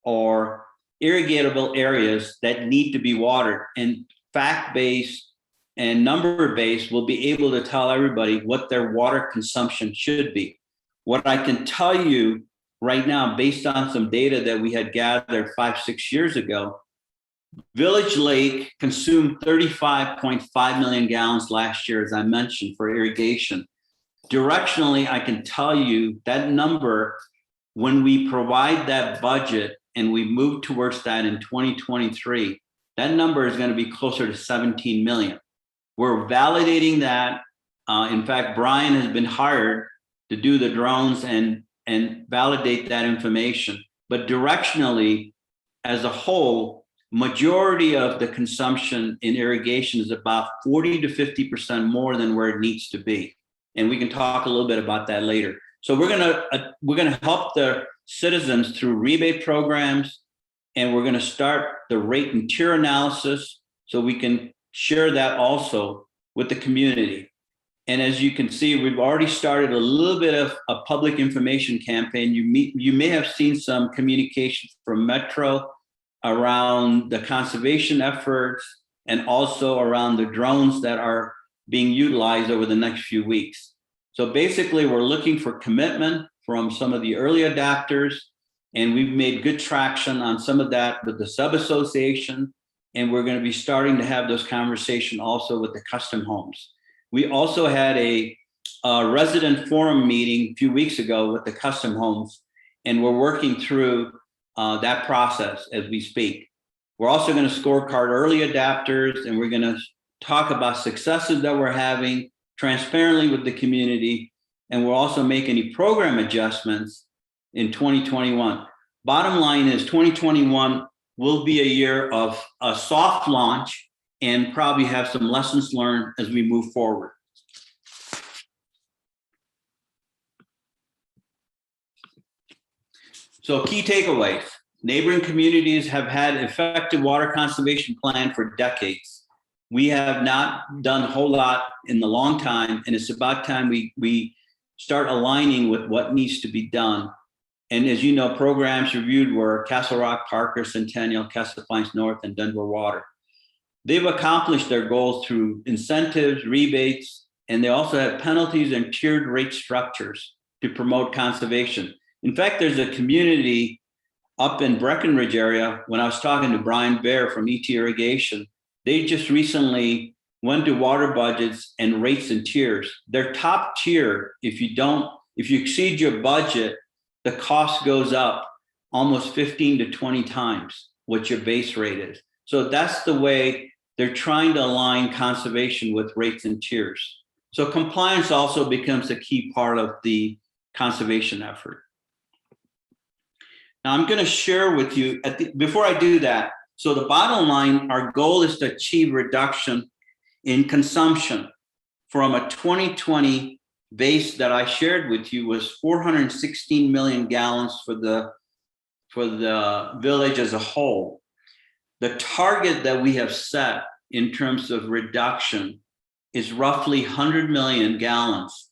or irrigatable areas that need to be watered. And fact-based and number-based will be able to tell everybody what their water consumption should be. What I can tell you right now, based on some data that we had gathered 5-6 years ago, Village Lake consumed 35.5 million gallons last year, as I mentioned, for irrigation. Directionally, I can tell you that number, when we provide that budget and we move towards that in 2023, that number is going to be closer to 17 million. We're validating that. In fact, Brian has been hired to do the drones and validate that information. But directionally, as a whole, majority of the consumption in irrigation is about 40 to 50% more than where it needs to be. And we can talk a little bit about that later. So we're gonna help the citizens through rebate programs, and we're gonna start the rate and tier analysis so we can share that also with the community. And as you can see, we've already started a little bit of a public information campaign. You may have seen some communication from Metro around the conservation efforts and also around the drones that are being utilized over the next few weeks. So basically, we're looking for commitment from some of the early adopters, and we've made good traction on some of that with the sub-association, and we're going to be starting to have those conversations also with the custom homes. We also had a resident forum meeting a few weeks ago with the custom homes, and we're working through that process as we speak. We're also going to scorecard early adapters, and we're going to talk about successes that we're having transparently with the community, and we'll also make any program adjustments in 2021. Bottom line is 2021 will be a year of a soft launch and probably have some lessons learned as we move forward. So key takeaways: neighboring communities have had effective water conservation plan for decades. We have not done a whole lot in the long time, and it's about time we start aligning with what needs to be done. And as you know, programs reviewed were Castle Rock, Parker, Centennial, Castle Pines North, and Denver Water. They've accomplished their goals through incentives, rebates, and they also have penalties and tiered rate structures to promote conservation. In fact, there's a community up in Breckenridge area. When I was talking to Brian Baer from ET Irrigation, they just recently went to water budgets and rates and tiers. Their top tier, if you exceed your budget, the cost goes up almost 15 to 20 times what your base rate is. So that's the way they're trying to align conservation with rates and tiers. So compliance also becomes a key part of the conservation effort. Now I'm going to share with you, before I do that, so the bottom line, our goal is to achieve reduction in consumption from a 2020 base that I shared with you was 416 million gallons for the village as a whole. The target that we have set in terms of reduction is roughly 100 million gallons.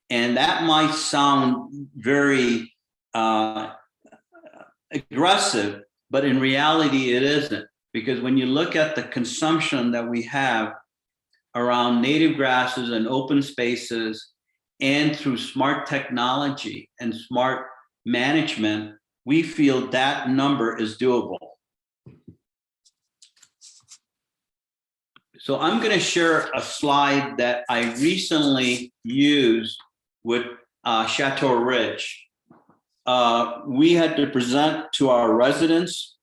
And that might sound very aggressive, but in reality it isn't, because when you look at the consumption that we have around native grasses and open spaces, and through smart technology and smart management, we feel that number is doable. So I'm going to share a slide that I recently used with Chateau Ridge. We had to present to our residents,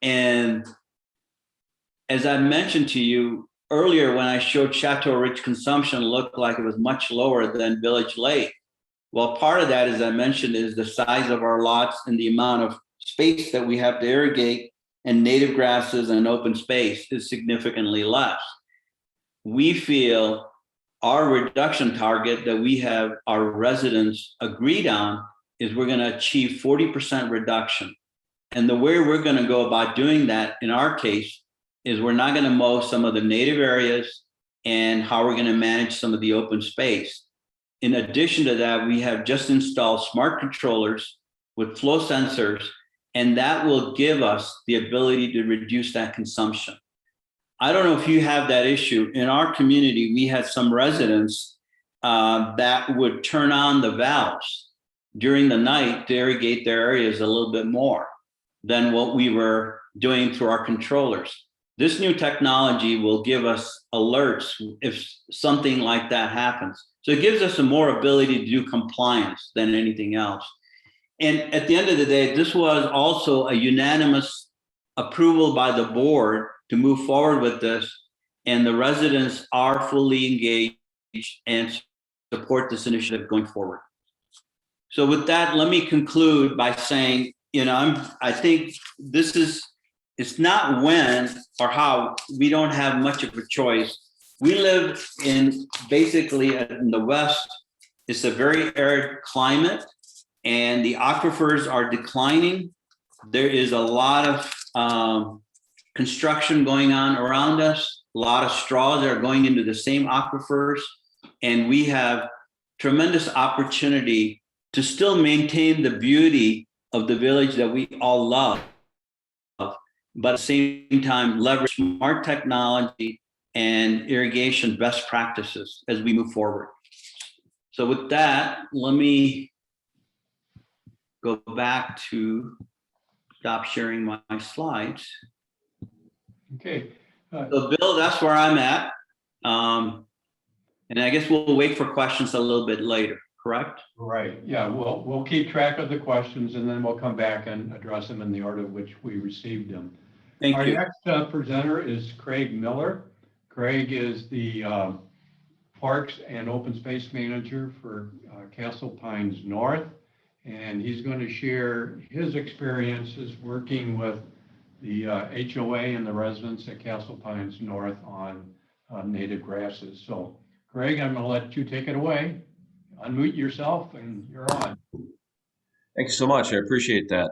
and as I mentioned to you earlier, when I showed Chateau Ridge consumption looked like it was much lower than Village Lake. Well, part of that, as I mentioned, is the size of our lots and the amount of space that we have to irrigate, and native grasses and open space is significantly less. We feel our reduction target that we have our residents agreed on is we're going to achieve 40% reduction. And the way we're going to go about doing that in our case is we're not going to mow some of the native areas and how we're going to manage some of the open space. In addition to that, we have just installed smart controllers with flow sensors, and that will give us the ability to reduce that consumption. I don't know if you have that issue. In our community, we had some residents that would turn on the valves during the night to irrigate their areas a little bit more than what we were doing through our controllers. This new technology will give us alerts if something like that happens. So it gives us a more ability to do compliance than anything else. And at the end of the day, this was also a unanimous approval by the board to move forward with this. And the residents are fully engaged and support this initiative going forward. So with that, let me conclude by saying, I think it's not when or how. We don't have much of a choice. We live in basically in the West. It's a very arid climate, and the aquifers are declining. There is a lot of construction going on around us, a lot of straws that are going into the same aquifers, and we have tremendous opportunity to still maintain the beauty of the village that we all love, but at the same time leverage smart technology and irrigation best practices as we move forward. So with that, let me go back to stop sharing my slides. Okay. So Bill, that's where I'm at. And I guess we'll wait for questions a little bit later, correct? Right. Yeah, we'll keep track of the questions and then we'll come back and address them in the order in which we received them. Thank Our you. next presenter is Craig Miller. Craig is the Parks and Open Space Manager for Castle Pines North, and he's going to share his experiences working with the HOA and the residents at Castle Pines North on native grasses. So, Craig, I'm going to let you take it away. Unmute yourself, and you're on. Thank you so much. I appreciate that.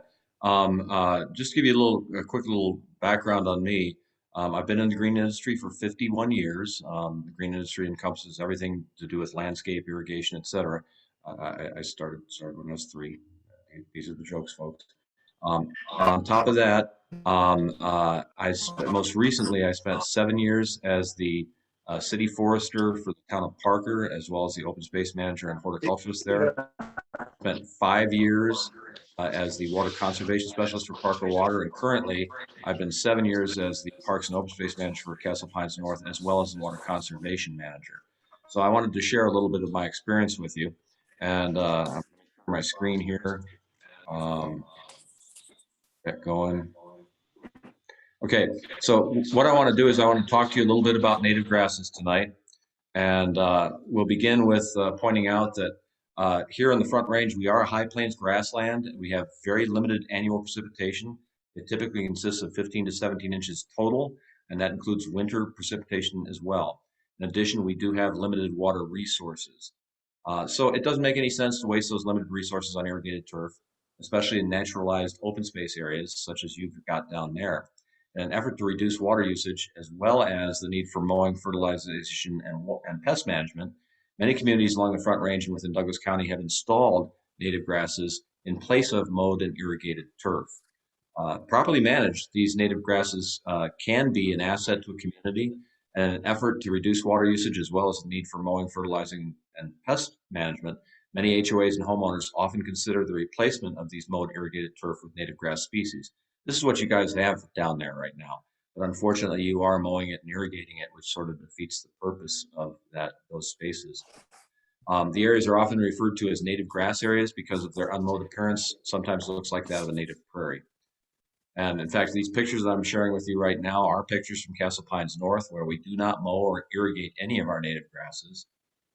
Just to give you a quick little background on me. I've been in the green industry for 51 years. The green industry encompasses everything to do with landscape, irrigation, etc. I started when I was 3. These are the jokes, folks. On top of that, most recently I spent 7 years as the city forester for the town of Parker, as well as the open space manager and horticulturist there. Spent 5 years as the water conservation specialist for Parker Water, and currently I've been 7 years as the Parks and Open Space Manager for Castle Pines North, as well as the Water Conservation Manager. So I wanted to share a little bit of my experience with you, and I'm my screen here. Get going. Okay, so what I want to do is I want to talk to you a little bit about native grasses tonight, and we'll begin with pointing out that here on the Front Range, we are a high plains grassland. We have very limited annual precipitation. It typically consists of 15 to 17 inches total, and that includes winter precipitation as well. In addition, we do have limited water resources. So it doesn't make any sense to waste those limited resources on irrigated turf, especially in naturalized open space areas such as you've got down there. In an effort to reduce water usage, as well as the need for mowing, fertilization, and pest management, many communities along the Front Range and within Douglas County have installed native grasses in place of mowed and irrigated turf. Properly managed, these native grasses can be an asset to a community, and an effort to reduce water usage, as well as the need for mowing, fertilizing, and pest management. Many HOAs and homeowners often consider the replacement of these mowed irrigated turf with native grass species. This is what you guys have down there right now. But unfortunately, you are mowing it and irrigating it, which sort of defeats the purpose of those spaces. The areas are often referred to as native grass areas because of their unmowed appearance. Sometimes it looks like that of a native prairie. And in fact, these pictures that I'm sharing with you right now are pictures from Castle Pines North, where we do not mow or irrigate any of our native grasses.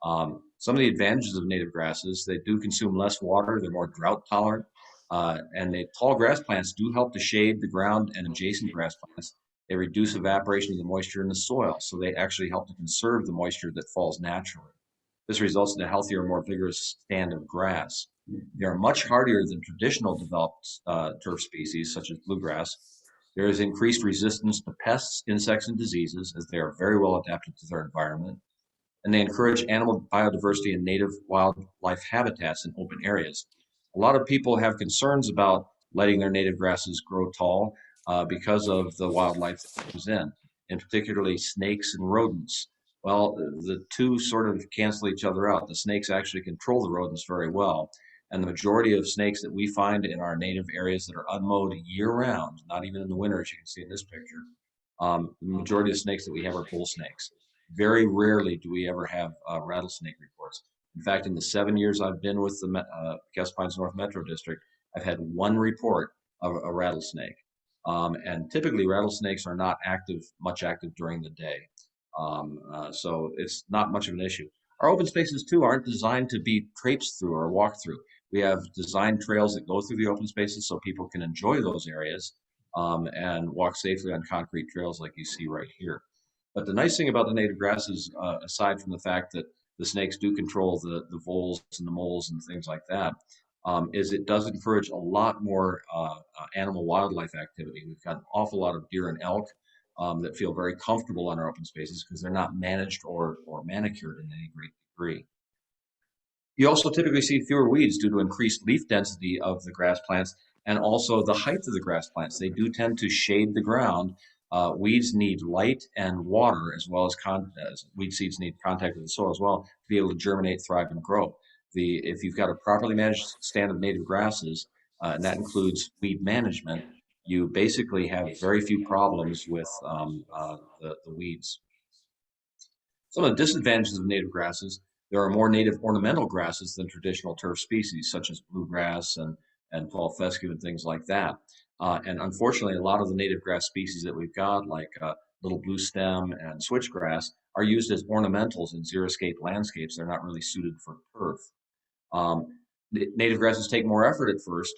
Some of the advantages of native grasses: they do consume less water, they're more drought tolerant, and tall grass plants do help to shade the ground and adjacent grass plants. They reduce evaporation of the moisture in the soil, so they actually help to conserve the moisture that falls naturally. This results in a healthier, more vigorous stand of grass. They are much hardier than traditional developed turf species, such as bluegrass. There is increased resistance to pests, insects, and diseases, as they are very well adapted to their environment. And they encourage animal biodiversity and native wildlife habitats in open areas. A lot of people have concerns about letting their native grasses grow tall because of the wildlife that comes in particularly snakes and rodents. Well, the two sort of cancel each other out. The snakes actually control the rodents very well. And the majority of snakes that we find in our native areas that are unmowed year round, not even in the winter, as you can see in this picture, the majority of snakes that we have are bull snakes. Very rarely do we ever have rattlesnake reports. In fact, in the 7 years I've been with the Castle Pines North Metro District, I've had one report of a rattlesnake. And typically rattlesnakes are not much active during the day. So it's not much of an issue. Our open spaces too aren't designed to be traipsed through or walked through. We have designed trails that go through the open spaces so people can enjoy those areas and walk safely on concrete trails like you see right here. But the nice thing about the native grasses, aside from the fact that the snakes do control the voles and the moles and things like that, is it does encourage a lot more animal wildlife activity. We've got an awful lot of deer and elk that feel very comfortable on our open spaces because they're not managed or manicured in any great degree. You also typically see fewer weeds due to increased leaf density of the grass plants and also the height of the grass plants. They do tend to shade the ground. Weeds need light and water as well as weed seeds need contact with the soil as well to be able to germinate, thrive, and grow. If you've got a properly managed stand of native grasses, and that includes weed management, you basically have very few problems with the weeds. Some of the disadvantages of native grasses, there are more native ornamental grasses than traditional turf species, such as bluegrass and fall fescue and things like that. And unfortunately, a lot of the native grass species that we've got, like little blue stem and switchgrass, are used as ornamentals in xeriscape landscapes. They're not really suited for turf. Native grasses take more effort at first,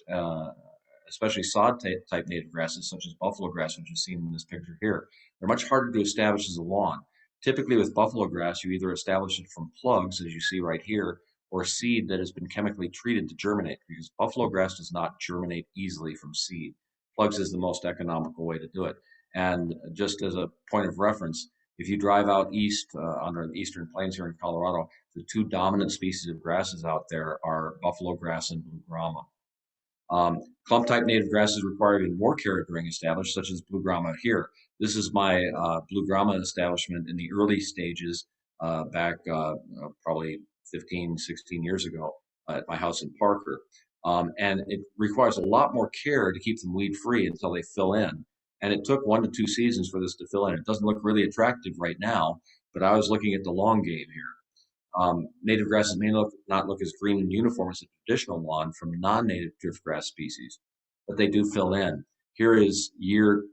especially sod type native grasses such as buffalo grass, which is seen in this picture here. They're much harder to establish as a lawn. Typically with buffalo grass, you either establish it from plugs, as you see right here, or seed that has been chemically treated to germinate, because buffalo grass does not germinate easily from seed. Plugs is the most economical way to do it. And just as a point of reference, if you drive out east on the eastern plains here in Colorado, the two dominant species of grasses out there are buffalo grass and blue grama. Clump type native grasses require even more care during established, such as blue grama here. This is my blue grama establishment in the early stages back probably 15, 16 years ago at my house in Parker. And it requires a lot more care to keep them weed free until they fill in. And it took 1 to 2 seasons for this to fill in. It doesn't look really attractive right now, but I was looking at the long game here. Native grasses may not look as green and uniform as a traditional lawn from non-native driftgrass species, but they do fill in. Here is year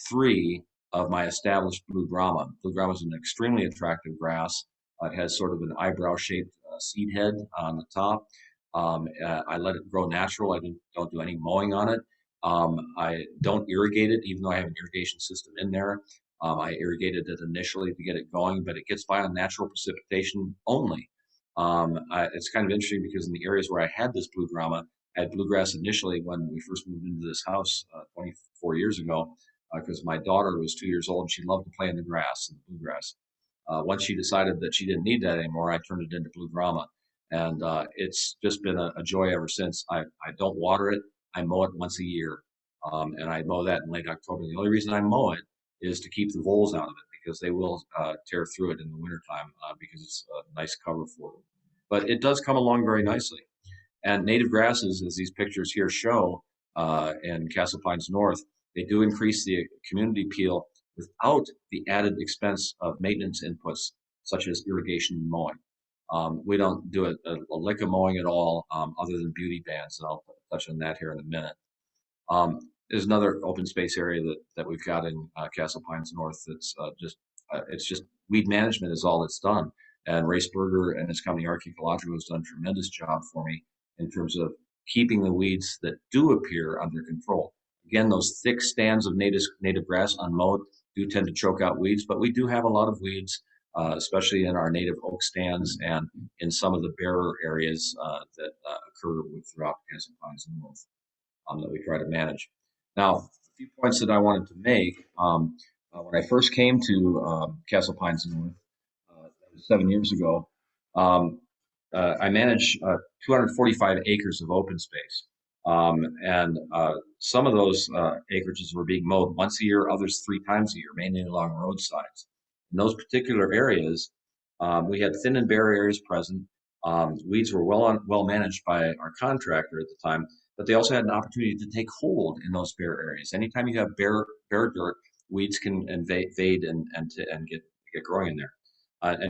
3 of my established blue grama. Blue grama is an extremely attractive grass. It has sort of an eyebrow-shaped seed head on the top. I let it grow natural. I don't do any mowing on it. I don't irrigate it, even though I have an irrigation system in there. I irrigated it initially to get it going, but it gets by on natural precipitation only. It's kind of interesting because in the areas where I had this blue grama, I had bluegrass initially when we first moved into this house 24 years ago, because my daughter was 2 years old and she loved to play in the grass and the bluegrass. Once she decided that she didn't need that anymore, I turned it into blue grama. And it's just been a joy ever since. I don't water it. I mow it once a year. And I mow that in late October. The only reason I mow it is to keep the voles out of it because they will tear through it in the wintertime because it's a nice cover for them. But it does come along very nicely. And native grasses, as these pictures here show in Castle Pines North, they do increase the community appeal without the added expense of maintenance inputs such as irrigation and mowing. We don't do a lick of mowing at all other than beauty bands, and I'll touch on that here in a minute. There's another open space area that we've got in Castle Pines North that's it's just weed management is all it's done. And Ray Berger and his company Archaeological has done a tremendous job for me in terms of keeping the weeds that do appear under control. Again, those thick stands of native grass unmowed do tend to choke out weeds, but we do have a lot of weeds, especially in our native oak stands and in some of the barer areas that occur throughout Castle Pines North that we try to manage. Now, a few points that I wanted to make. When I first came to Castle Pines North, that was 7 years ago, I manage 245 acres of open space. Some of those acreages were being mowed once a year, others 3 times a year, mainly along roadsides. In those particular areas, we had thin and bare areas present. Weeds were well managed by our contractor at the time, but they also had an opportunity to take hold in those bare areas. Anytime you have bare dirt, weeds can invade and get growing in there.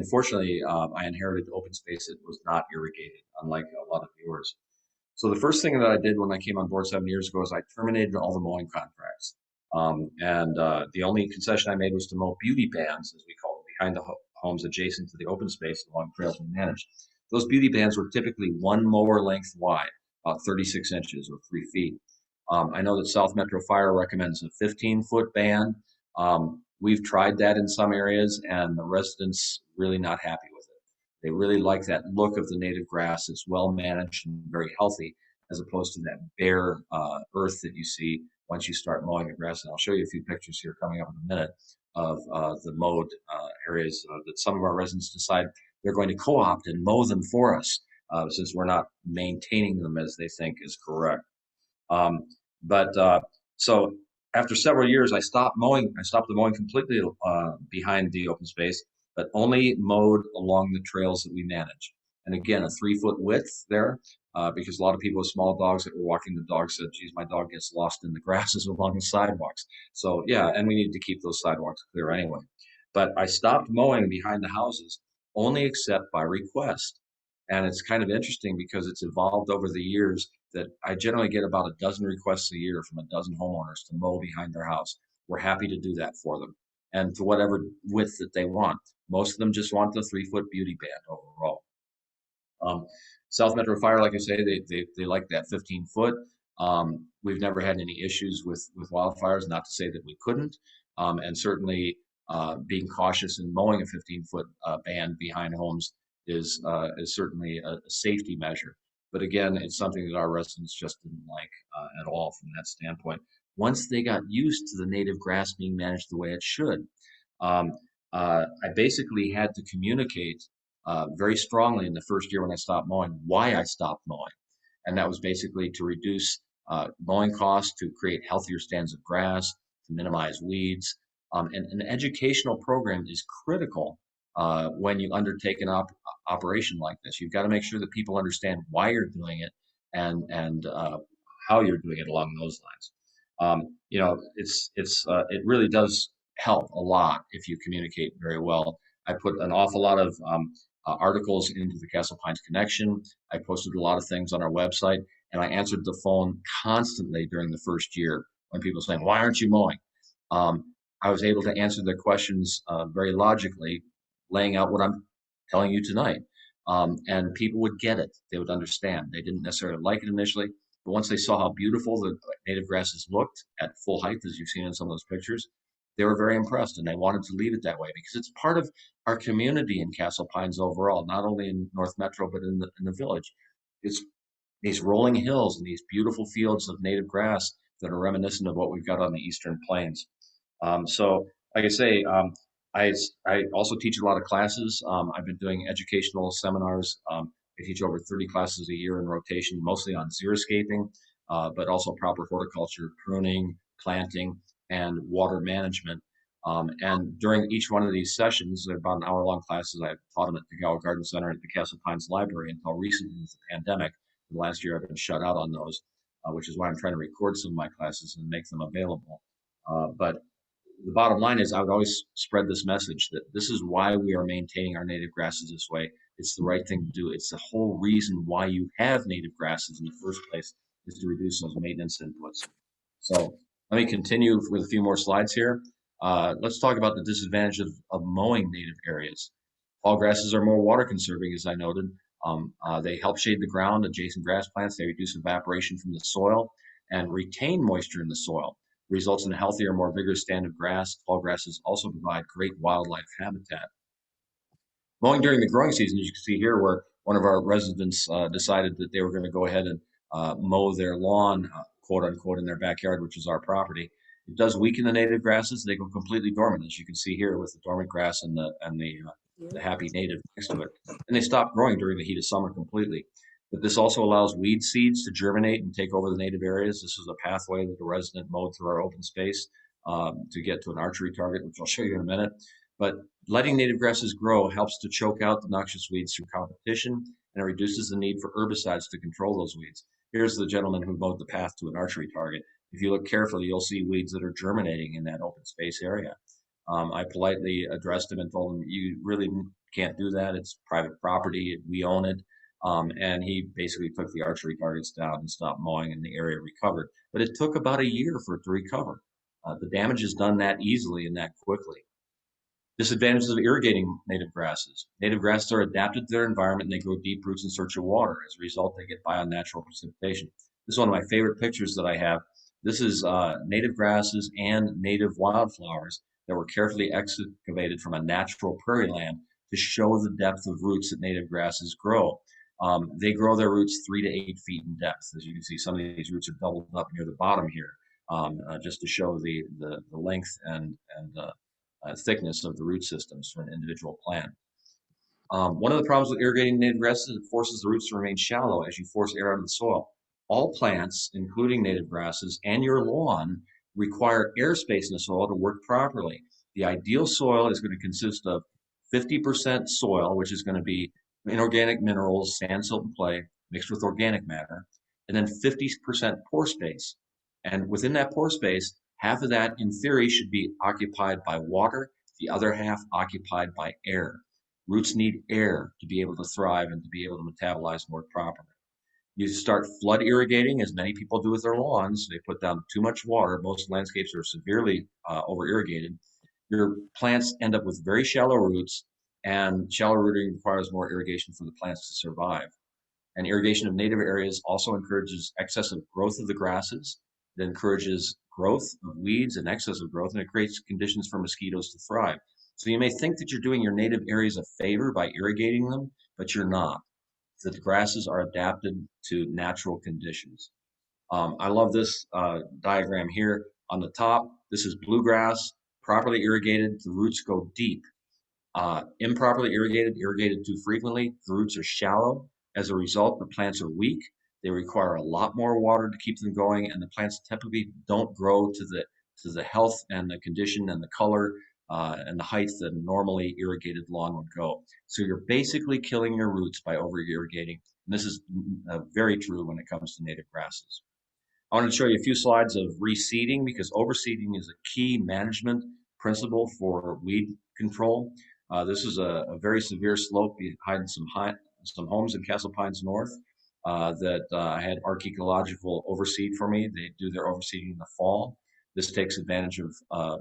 Fortunately, I inherited open space that was not irrigated, unlike a lot of yours. So the first thing that I did when I came on board 7 years ago is I terminated all the mowing contracts. The only concession I made was to mow beauty bands, as we call them, behind the homes adjacent to the open space along trails we managed. Those beauty bands were typically one mower length wide, about 36 inches or 3 feet. I know that South Metro Fire recommends a 15-foot band. We've tried that in some areas, and the residents really not happy with it. They really like that look of the native grass. It's well managed and very healthy, as opposed to that bare earth that you see once you start mowing the grass. And I'll show you a few pictures here coming up in a minute of the mowed areas that some of our residents decide they're going to co-opt and mow them for us, since we're not maintaining them as they think is correct. Um, so after several years, I stopped mowing. I stopped the mowing completely behind the open space, but only mowed along the trails that we manage. And again, a 3-foot width there, because a lot of people with small dogs that were walking the dog said, geez, my dog gets lost in the grasses along the sidewalks. So yeah, and we need to keep those sidewalks clear anyway. But I stopped mowing behind the houses only except by request. And it's kind of interesting because it's evolved over the years that I generally get about a dozen requests a year from a dozen homeowners to mow behind their house. We're happy to do that for them, and to whatever width that they want. Most of them just want the 3-foot beauty band overall. Um, South Metro Fire, like I say, they like that 15-foot. We've never had any issues with wildfires. Not to say that we couldn't, and certainly being cautious in mowing a 15-foot band behind homes is certainly a safety measure. But again, it's something that our residents just didn't like at all from that standpoint. Once they got used to the native grass being managed the way it should, um, I basically had to communicate very strongly in the first year when I stopped mowing why I stopped mowing. And that was basically to reduce mowing costs, to create healthier stands of grass, to minimize weeds. And an educational program is critical when you undertake an operation like this. You've got to make sure that people understand why you're doing it and how you're doing it along those lines. It really does help a lot if you communicate very well. I put an awful lot of articles into the Castle Pines Connection. I posted a lot of things on our website, and I answered the phone constantly during the first year when people were saying, "Why aren't you mowing?" I was able to answer their questions very logically, laying out what I'm telling you tonight. And people would get it. They would understand. They didn't necessarily like it initially, but once they saw how beautiful the native grasses looked at full height, as you've seen in some of those pictures, they were very impressed, and they wanted to leave it that way because it's part of our community in Castle Pines overall, not only in North Metro, but in the village. It's these rolling hills and these beautiful fields of native grass that are reminiscent of what we've got on the Eastern Plains. So, like I say, I also teach a lot of classes. I've been doing educational seminars. I teach over 30 classes a year in rotation, mostly on xeriscaping, but also proper horticulture, pruning, planting, and water management. And during each one of these sessions, they're about an hour-long classes. I taught them at the Gower Garden Center at the Castle Pines Library until recently with the pandemic. The last year I've been shut out on those, which is why I'm trying to record some of my classes and make them available. But the bottom line is I would always spread this message that this is why we are maintaining our native grasses this way. It's the right thing to do. It's the whole reason why you have native grasses in the first place is to reduce those maintenance inputs. So let me continue with a few more slides here. Let's talk about the disadvantage of mowing native areas. Tall grasses are more water conserving, as I noted. They help shade the ground, adjacent grass plants. They reduce evaporation from the soil and retain moisture in the soil. Results in a healthier, more vigorous stand of grass. Tall grasses also provide great wildlife habitat. Mowing during the growing season, as you can see here, where one of our residents decided that they were going to go ahead and mow their lawn, quote unquote, in their backyard, which is our property. It does weaken the native grasses. They go completely dormant, as you can see here with the dormant grass and the happy native next to it. And they stop growing during the heat of summer completely. But this also allows weed seeds to germinate and take over the native areas. This is a pathway that a resident mowed through our open space to get to an archery target, which I'll show you in a minute. But letting native grasses grow helps to choke out the noxious weeds through competition, and it reduces the need for herbicides to control those weeds. Here's the gentleman who mowed the path to an archery target. If you look carefully, you'll see weeds that are germinating in that open space area. I politely addressed him and told him, you really can't do that. It's private property. We own it. And he basically took the archery targets down and stopped mowing, and the area recovered. But it took about a year for it to recover. The damage is done that easily and that quickly. Disadvantages of irrigating native grasses. Native grasses are adapted to their environment and they grow deep roots in search of water. As a result, they get by on natural precipitation. This is one of my favorite pictures that I have. This is native grasses and native wildflowers that were carefully excavated from a natural prairie land to show the depth of roots that native grasses grow. They grow their roots 3 to 8 feet in depth. As you can see, some of these roots are doubled up near the bottom here, just to show the length and thickness of the root systems for an individual plant. One of the problems with irrigating native grasses is it forces the roots to remain shallow as you force air out of the soil. All plants, including native grasses and your lawn, require airspace in the soil to work properly. The ideal soil is going to consist of 50% soil, which is going to be inorganic minerals, sand, silt, and clay, mixed with organic matter, and then 50% pore space. And within that pore space, half of that, in theory, should be occupied by water, the other half occupied by air. Roots need air to be able to thrive and to be able to metabolize and work properly. You start flood irrigating, as many people do with their lawns. They put down too much water. Most landscapes are severely over irrigated. Your plants end up with very shallow roots, and shallow rooting requires more irrigation for the plants to survive. And irrigation of native areas also encourages excessive growth of the grasses. It encourages growth of weeds and excessive growth, and it creates conditions for mosquitoes to thrive. So you may think that you're doing your native areas a favor by irrigating them, but you're not. The grasses are adapted to natural conditions. I love this diagram here. On the top, this is bluegrass, properly irrigated, the roots go deep. Improperly irrigated, irrigated too frequently, the roots are shallow. As a result, the plants are weak. They require a lot more water to keep them going, and the plants typically don't grow to the health and the condition and the color and the height that a normally irrigated lawn would go. So you're basically killing your roots by over irrigating. And this is very true when it comes to native grasses. I want to show you a few slides of reseeding because overseeding is a key management principle for weed control. This is a very severe slope behind some homes in Castle Pines North that I had archaeological overseed for me. They do their overseeding in the fall. This takes advantage of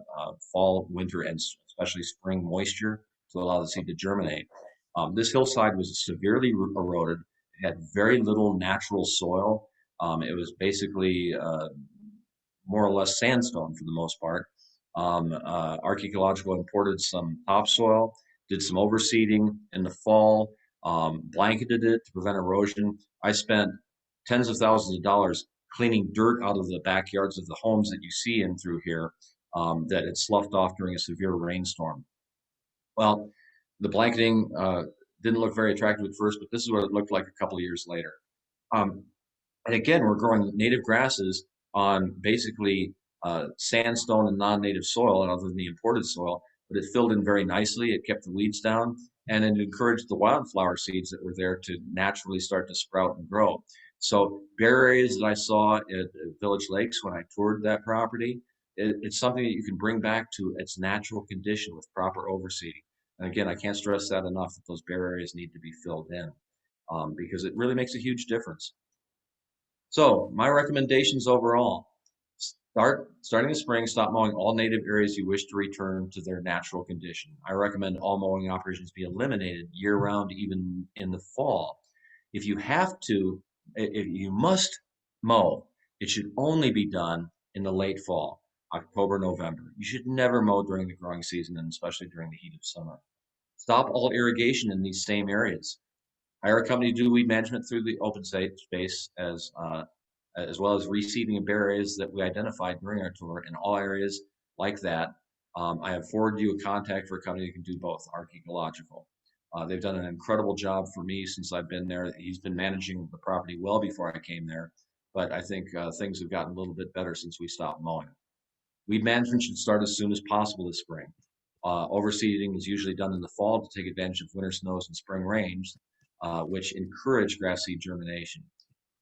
fall, winter, and especially spring moisture to allow the seed to germinate. This hillside was severely eroded. It had very little natural soil. It was basically more or less sandstone for the most part. Archaeological imported some topsoil, did some overseeding in the fall, blanketed it to prevent erosion. I spent tens of thousands of dollars cleaning dirt out of the backyards of the homes that you see in through here that had sloughed off during a severe rainstorm. Well, the blanketing didn't look very attractive at first, but this is what it looked like a couple of years later. And again, we're growing native grasses on basically sandstone and non-native soil, and other than the imported soil, but it filled in very nicely. It kept the weeds down, and it encouraged the wildflower seeds that were there to naturally start to sprout and grow. So bare areas that I saw at Village Lakes when I toured that property, it's something that you can bring back to its natural condition with proper overseeding. And again, I can't stress that enough that those bare areas need to be filled in because it really makes a huge difference. So my recommendations overall, starting in spring, stop mowing all native areas you wish to return to their natural condition. I recommend all mowing operations be eliminated year round, even in the fall. If you have to, if you must mow, it should only be done in the late fall, October, November. You should never mow during the growing season, and especially during the heat of summer. Stop all irrigation in these same areas. Hire a company to do weed management through the open space as well as reseeding of bare areas that we identified during our tour. In all areas like that, I have forwarded you a contact for a company that can do both archaeological. They've done an incredible job for me since I've been there. He's been managing the property well before I came there, but I think things have gotten a little bit better since we stopped mowing. Weed management should start as soon as possible this spring. Overseeding is usually done in the fall to take advantage of winter snows and spring rains, which encourage grass seed germination.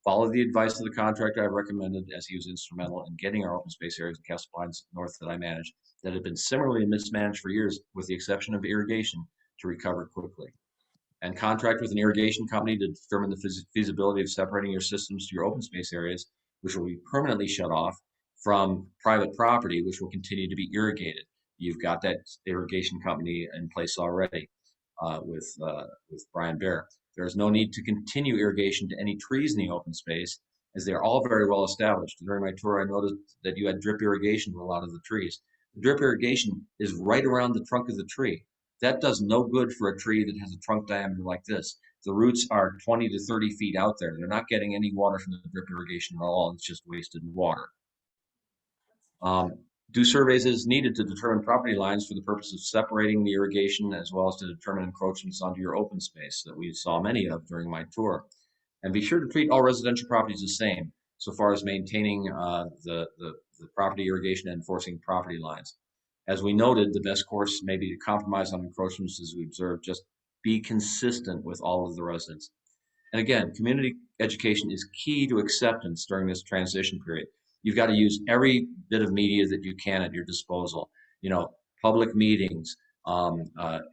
Follow the advice of the contractor I recommended, as he was instrumental in getting our open space areas in Castle Pines North that I manage that had been similarly mismanaged for years, with the exception of irrigation, to recover quickly. And contract with an irrigation company to determine the feasibility of separating your systems to your open space areas, which will be permanently shut off, from private property, which will continue to be irrigated. You've got that irrigation company in place already with Brian Bear. There is no need to continue irrigation to any trees in the open space, as they are all very well established. During my tour, I noticed that you had drip irrigation to a lot of the trees. The drip irrigation is right around the trunk of the tree. That does no good for a tree that has a trunk diameter like this. The roots are 20 to 30 feet out there. They're not getting any water from the drip irrigation at all. It's just wasted water. Do surveys as needed to determine property lines for the purpose of separating the irrigation, as well as to determine encroachments onto your open space that we saw many of during my tour. And be sure to treat all residential properties the same, so far as maintaining the property irrigation and enforcing property lines. As we noted, the best course may be to compromise on encroachments as we observe. Just be consistent with all of the residents. And again, community education is key to acceptance during this transition period. You've got to use every bit of media that you can at your disposal. You know, public meetings,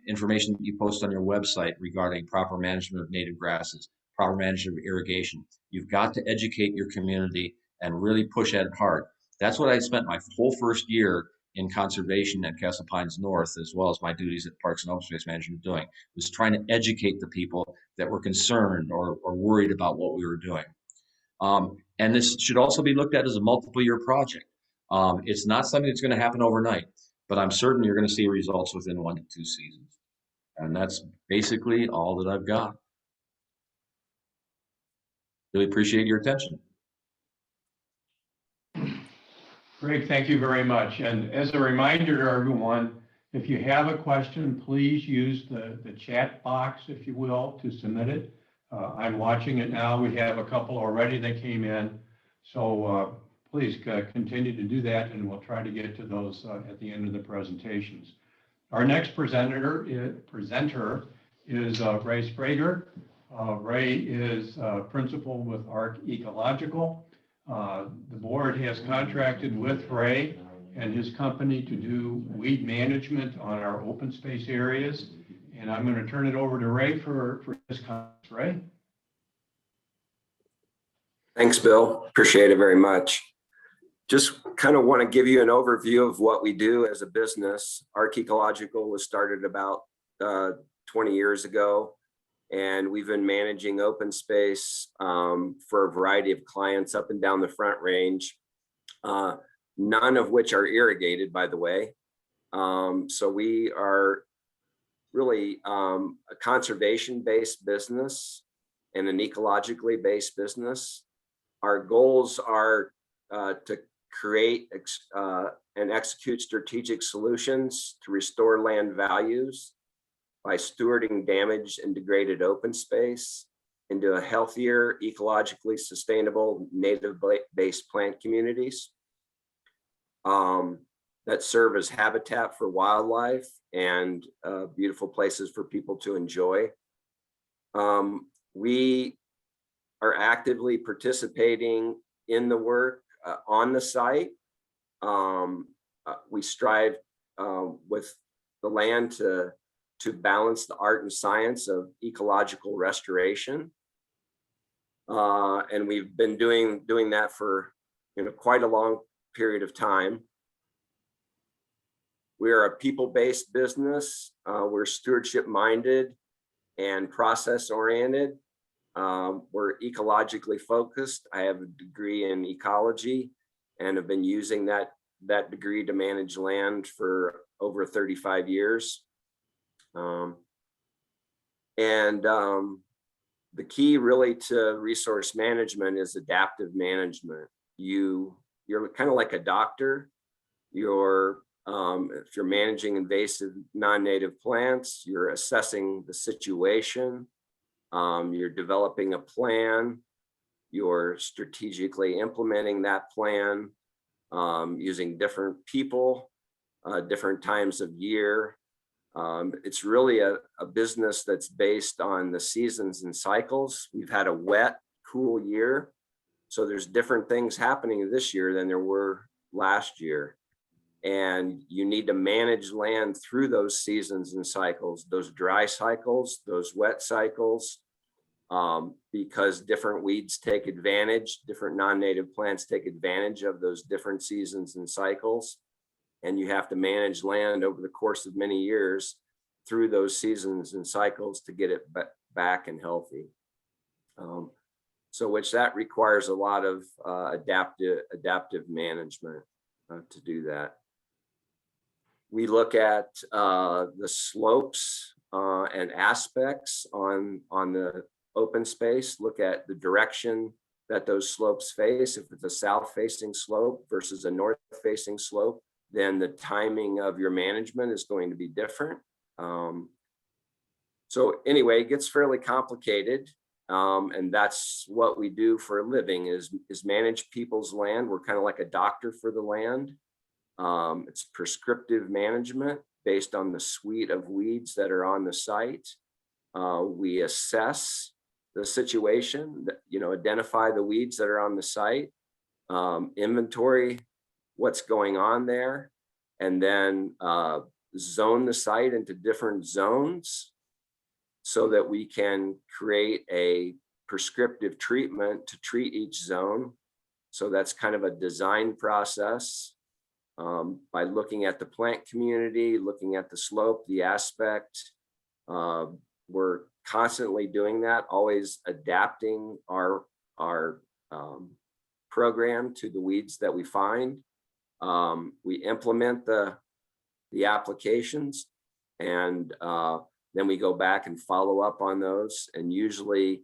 information that you post on your website regarding proper management of native grasses, proper management of irrigation. You've got to educate your community and really push at it hard. That's what I spent my whole first year in conservation at Castle Pines North, as well as my duties at Parks and Open Space Management doing, was trying to educate the people that were concerned or worried about what we were doing. And this should also be looked at as a multiple-year project. It's not something that's going to happen overnight, but I'm certain you're going to see results within 1 to 2 seasons. And that's basically all that I've got. Really appreciate your attention. Greg, thank you very much. And as a reminder to everyone, if you have a question, please use the chat box, if you will, to submit it. I'm watching it now. We have a couple already that came in. So please continue to do that, and we'll try to get to those at the end of the presentations. Our next presenter is Ray Sprager. Ray is principal with ARC Ecological. The board has contracted with Ray and his company to do weed management on our open space areas. And I'm going to turn it over to Ray for his comments. Ray? Thanks, Bill. Appreciate it very much. Just kind of want to give you an overview of what we do as a business. ARC Ecological was started about 20 years ago, and we've been managing open space for a variety of clients up and down the Front Range, none of which are irrigated, by the way. So we are really a conservation-based business and an ecologically based business. Our goals are to create and execute strategic solutions to restore land values by stewarding damaged and degraded open space into a healthier, ecologically sustainable, native-based plant communities that serve as habitat for wildlife and beautiful places for people to enjoy. We are actively participating in the work on the site. We strive with the land to balance the art and science of ecological restoration. And we've been doing that for quite a long period of time. We are a people-based business. We're stewardship minded and process oriented. We're ecologically focused. I have a degree in ecology and have been using that degree to manage land for over 35 years. The key really to resource management is adaptive management. You're kind of like a doctor. You're If you're managing invasive non-native plants, you're assessing the situation, you're developing a plan, you're strategically implementing that plan, using different people, different times of year. It's really a business that's based on the seasons and cycles. We've had a wet, cool year. So there's different things happening this year than there were last year. And you need to manage land through those seasons and cycles, those dry cycles, those wet cycles, because different weeds take advantage, different non-native plants take advantage of those different seasons and cycles. And you have to manage land over the course of many years through those seasons and cycles to get it back and healthy. So which that requires a lot of adaptive management to do that. We look at the slopes and aspects on the open space, look at the direction that those slopes face. If it's a south facing slope versus a north facing slope, then the timing of your management is going to be different. So anyway, it gets fairly complicated. And that's what we do for a living is manage people's land. We're kind of like a doctor for the land. It's prescriptive management based on the suite of weeds that are on the site. We assess the situation, identify the weeds that are on the site, inventory what's going on there, and then zone the site into different zones so that we can create a prescriptive treatment to treat each zone. So that's kind of a design process by looking at the plant community, looking at the slope, the aspect. We're constantly doing that, always adapting our program to the weeds that we find. We implement the applications, and then we go back and follow up on those. And usually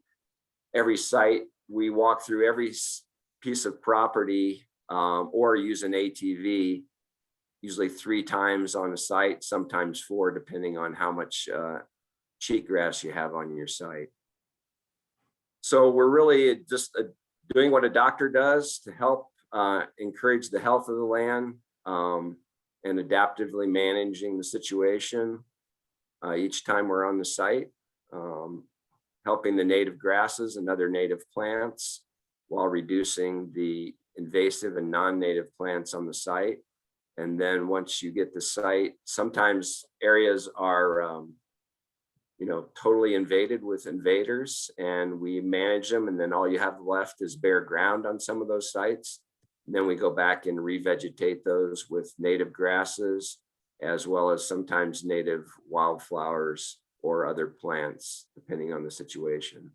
every site, we walk through every piece of property or use an ATV, usually 3 times on a site, sometimes 4, depending on how much cheatgrass you have on your site. So we're really just doing what a doctor does to help encourage the health of the land and adaptively managing the situation each time we're on the site, helping the native grasses and other native plants while reducing the invasive and non-native plants on the site. And then once you get the site, sometimes areas are totally invaded with invaders, and we manage them, and then all you have left is bare ground on some of those sites. And then we go back and revegetate those with native grasses, as well as sometimes native wildflowers or other plants, depending on the situation.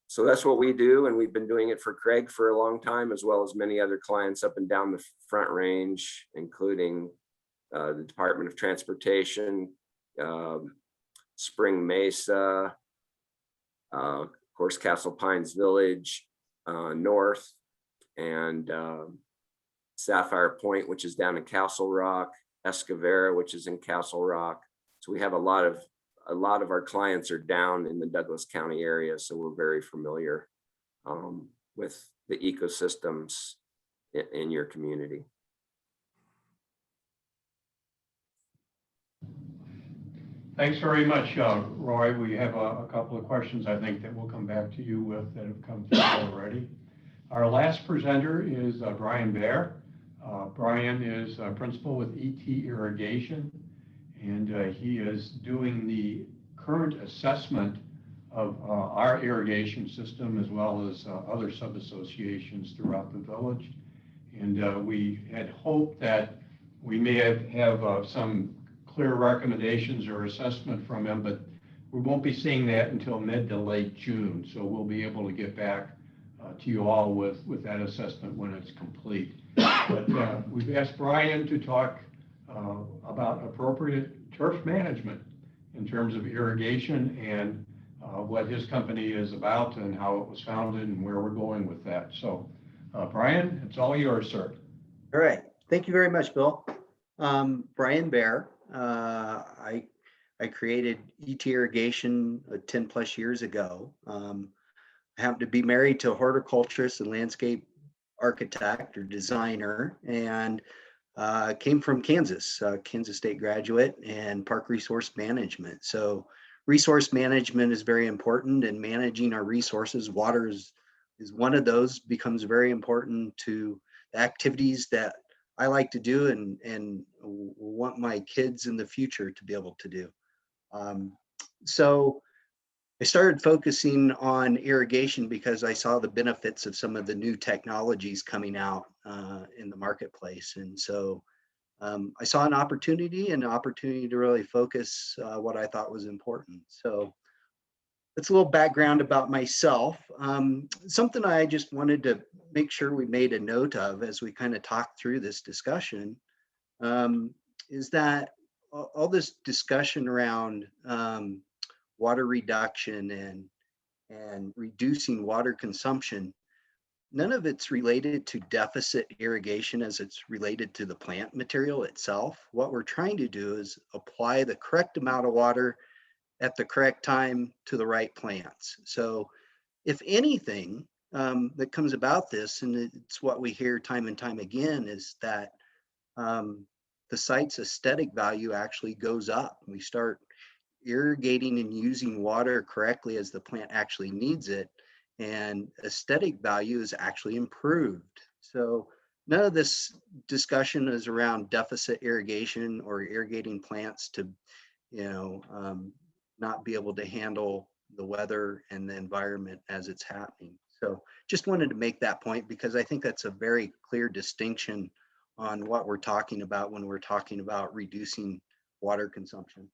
So that's what we do, and we've been doing it for Craig for a long time, as well as many other clients up and down the Front Range, including the Department of Transportation, Spring Mesa, of course, Castle Pines Village, North, and Sapphire Point, which is down in Castle Rock, Escavera, which is in Castle Rock. So we have a lot of our clients are down in the Douglas County area, so we're very familiar with the ecosystems in your community. Thanks very much, Roy. We have a couple of questions, I think, that we'll come back to you with that have come through already. Our last presenter is Brian Baer. Brian is principal with ET Irrigation, and he is doing the current assessment of our irrigation system, as well as other sub-associations throughout the village. And we had hoped that we may have some clear recommendations or assessment from him, but we won't be seeing that until mid to late June. So we'll be able to get back to you all with that assessment when it's complete. But we've asked Brian to talk about appropriate turf management in terms of irrigation and what his company is about and how it was founded and where we're going with that. So Brian, it's all yours, sir. All right. Thank you very much, Bill. Brian Bear. I created ET Irrigation 10 plus years ago. I happen to be married to a horticulturist and landscape architect or designer, and came from Kansas, Kansas State graduate, and park resource management. So resource management is very important, and managing our resources. Water is one of those, becomes very important to the activities that I like to do and want my kids in the future to be able to do. So I started focusing on irrigation because I saw the benefits of some of the new technologies coming out in the marketplace. And so I saw an opportunity to really focus what I thought was important. So that's a little background about myself. Something I just wanted to make sure we made a note of as we kind of talk through this discussion is that all this discussion around water reduction and reducing water consumption, none of it's related to deficit irrigation as it's related to the plant material itself. What we're trying to do is apply the correct amount of water at the correct time to the right plants. So if anything that comes about this, and it's what we hear time and time again, is that the site's aesthetic value actually goes up. We start irrigating and using water correctly as the plant actually needs it, and aesthetic value is actually improved. So none of this discussion is around deficit irrigation or irrigating plants to, not be able to handle the weather and the environment as it's happening. So just wanted to make that point because I think that's a very clear distinction on what we're talking about when we're talking about reducing water consumption.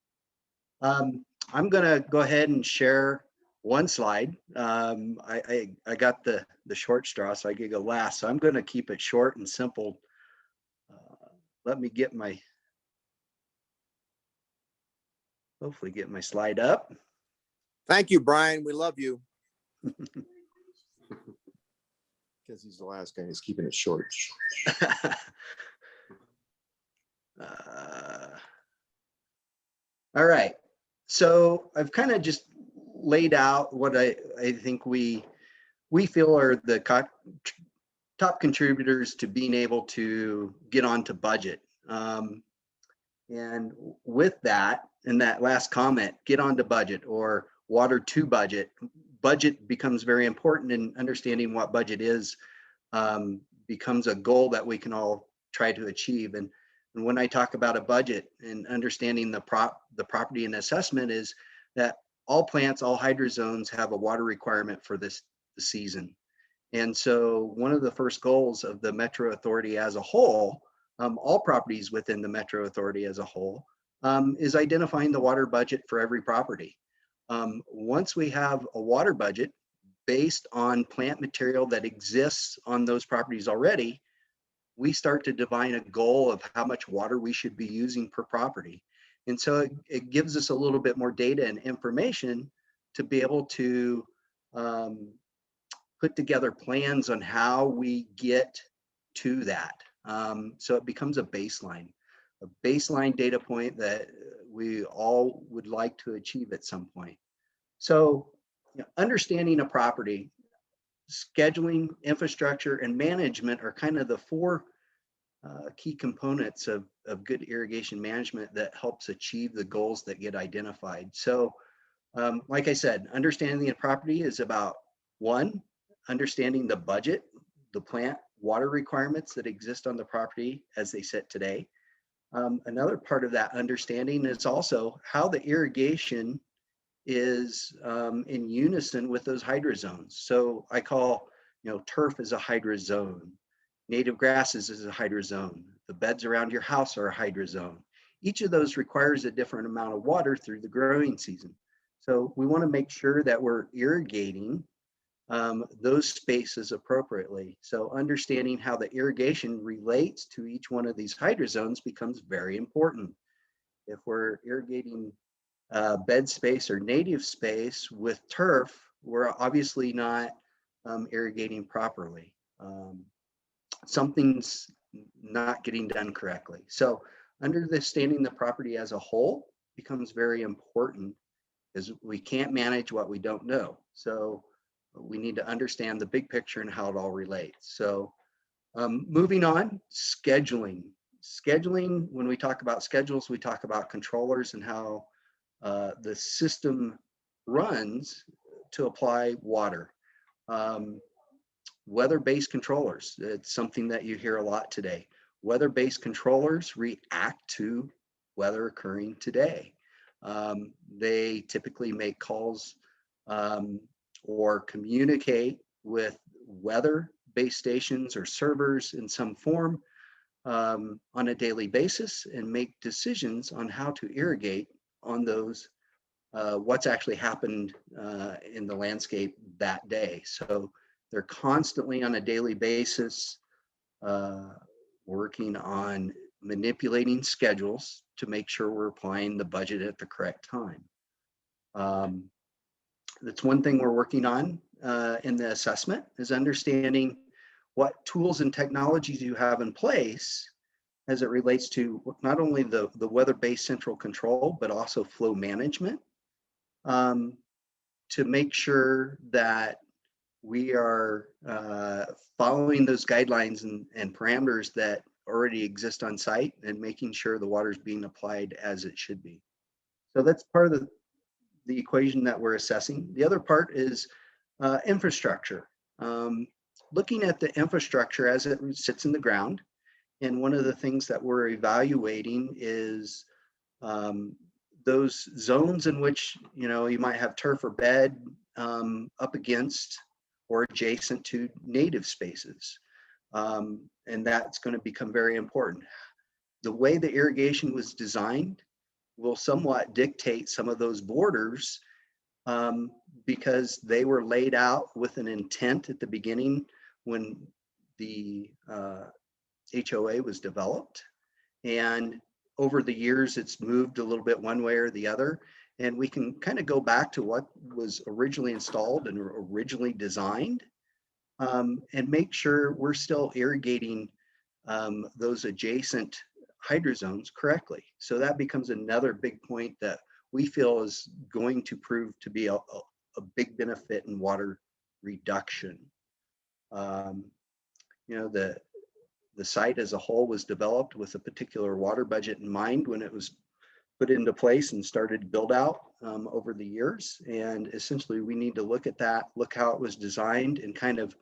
I'm going to go ahead and share one slide. I got the short straw, so I get go last. So I'm going to keep it short and simple. Let me get my, hopefully get my slide up. Thank you, Brian. We love you. Because he's the last guy. He's keeping it short. All right. So I've kind of just laid out what I think we feel are the top contributors to being able to get onto budget. And with that, in that last comment, get onto budget or water to budget. Budget becomes very important, and understanding what budget is becomes a goal that we can all try to achieve. And when I talk about a budget and understanding the property and assessment is that all plants, all hydro zones have a water requirement for the season. And so one of the first goals of the Metro Authority as a whole, all properties within the Metro Authority as a whole, is identifying the water budget for every property. Once we have a water budget based on plant material that exists on those properties already, we start to define a goal of how much water we should be using per property. And so it gives us a little bit more data and information to be able to put together plans on how we get to that. So it becomes a baseline data point that we all would like to achieve at some point. So understanding a property, scheduling, infrastructure, and management are kind of the four key components of good irrigation management that helps achieve the goals that get identified. So like I said, understanding the property is about one, understanding the budget, the plant water requirements that exist on the property as they sit today. Another part of that understanding is also how the irrigation is in unison with those hydro zones. So I call, turf is a hydro zone. Native grasses is a hydro zone. The beds around your house are a hydro zone. Each of those requires a different amount of water through the growing season. So we want to make sure that we're irrigating those spaces appropriately. So understanding how the irrigation relates to each one of these hydro zones becomes very important. If we're irrigating bed space or native space with turf, we're obviously not irrigating properly. Something's not getting done correctly. So understanding the property as a whole becomes very important, because we can't manage what we don't know. So we need to understand the big picture and how it all relates. So moving on, scheduling. Scheduling, when we talk about schedules, we talk about controllers and how the system runs to apply water. Weather-based controllers, it's something that you hear a lot today. Weather-based controllers react to weather occurring today. They typically make calls or communicate with weather-based stations or servers in some form on a daily basis, and make decisions on how to irrigate on those, what's actually happened in the landscape that day. So they're constantly on a daily basis working on manipulating schedules to make sure we're applying the budget at the correct time. That's one thing we're working on in the assessment, is understanding what tools and technologies you have in place as it relates to not only the weather-based central control, but also flow management, to make sure that we are following those guidelines and parameters that already exist on site, and making sure the water is being applied as it should be. So that's part of the equation that we're assessing. The other part is infrastructure. Looking at the infrastructure as it sits in the ground. And one of the things that we're evaluating is those zones in which, you might have turf or bed up against or adjacent to native spaces. And that's going to become very important. The way the irrigation was designed will somewhat dictate some of those borders, because they were laid out with an intent at the beginning when the HOA was developed. And over the years, it's moved a little bit one way or the other. And we can kind of go back to what was originally installed and originally designed, and make sure we're still irrigating those adjacent hydrozones correctly. So that becomes another big point that we feel is going to prove to be a big benefit in water reduction. The site as a whole was developed with a particular water budget in mind when it was put into place and started to build out over the years. And essentially we need to look at that, look how it was designed, and kind of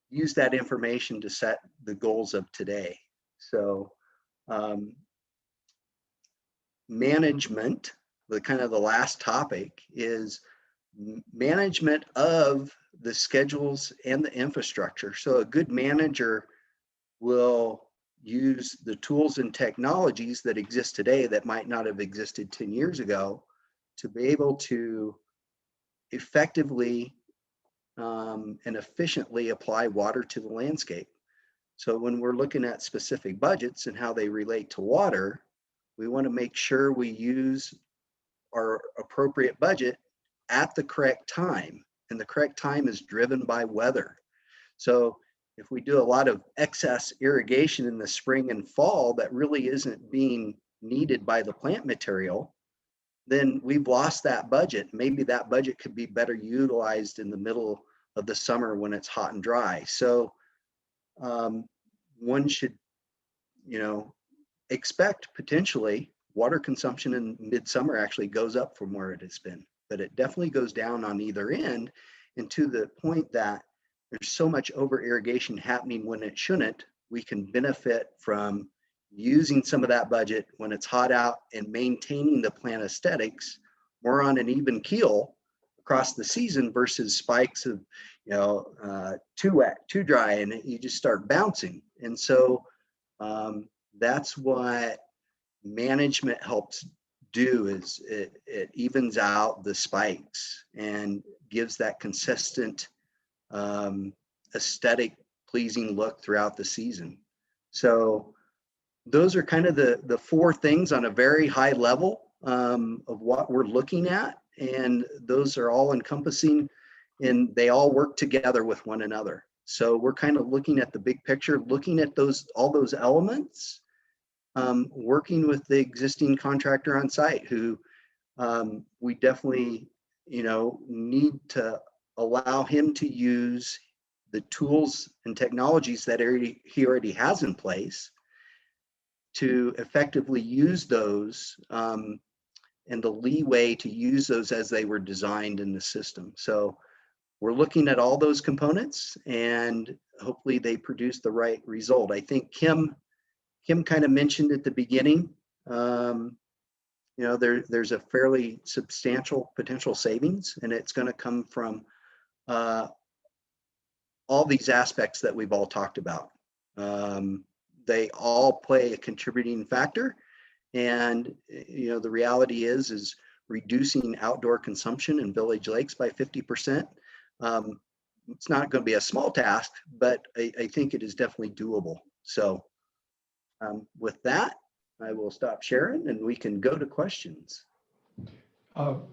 use that information to set the goals of today. So management, the last topic, is management of the schedules and the infrastructure. So a good manager will use the tools and technologies that exist today that might not have existed 10 years ago to be able to effectively and efficiently apply water to the landscape. So when we're looking at specific budgets and how they relate to water, we want to make sure we use our appropriate budget at the correct time. And the correct time is driven by weather. So if we do a lot of excess irrigation in the spring and fall that really isn't being needed by the plant material, then we've lost that budget. Maybe that budget could be better utilized in the middle of the summer when it's hot and dry. So one should, expect potentially water consumption in midsummer actually goes up from where it has been, but it definitely goes down on either end. And to the point that there's so much over irrigation happening when it shouldn't, we can benefit from using some of that budget when it's hot out and maintaining the plant aesthetics more on an even keel across the season versus spikes of, too wet, too dry, and you just start bouncing. And so that's what management helps do, is it evens out the spikes and gives that consistent aesthetic pleasing look throughout the season. So those are kind of the four things on a very high level of what we're looking at, and those are all encompassing, and they all work together with one another. So we're kind of looking at the big picture, looking at all those elements, working with the existing contractor on site who we definitely, need to allow him to use the tools and technologies that he already has in place to effectively use those and the leeway to use those as they were designed in the system. So we're looking at all those components and hopefully they produce the right result. I think Kim kind of mentioned at the beginning, there's a fairly substantial potential savings, and it's going to come from all these aspects that we've all talked about. They all play a contributing factor, and the reality is reducing outdoor consumption in village lakes by 50%. It's not going to be a small task, but I think it is definitely doable. So with that, I will stop sharing and we can go to questions.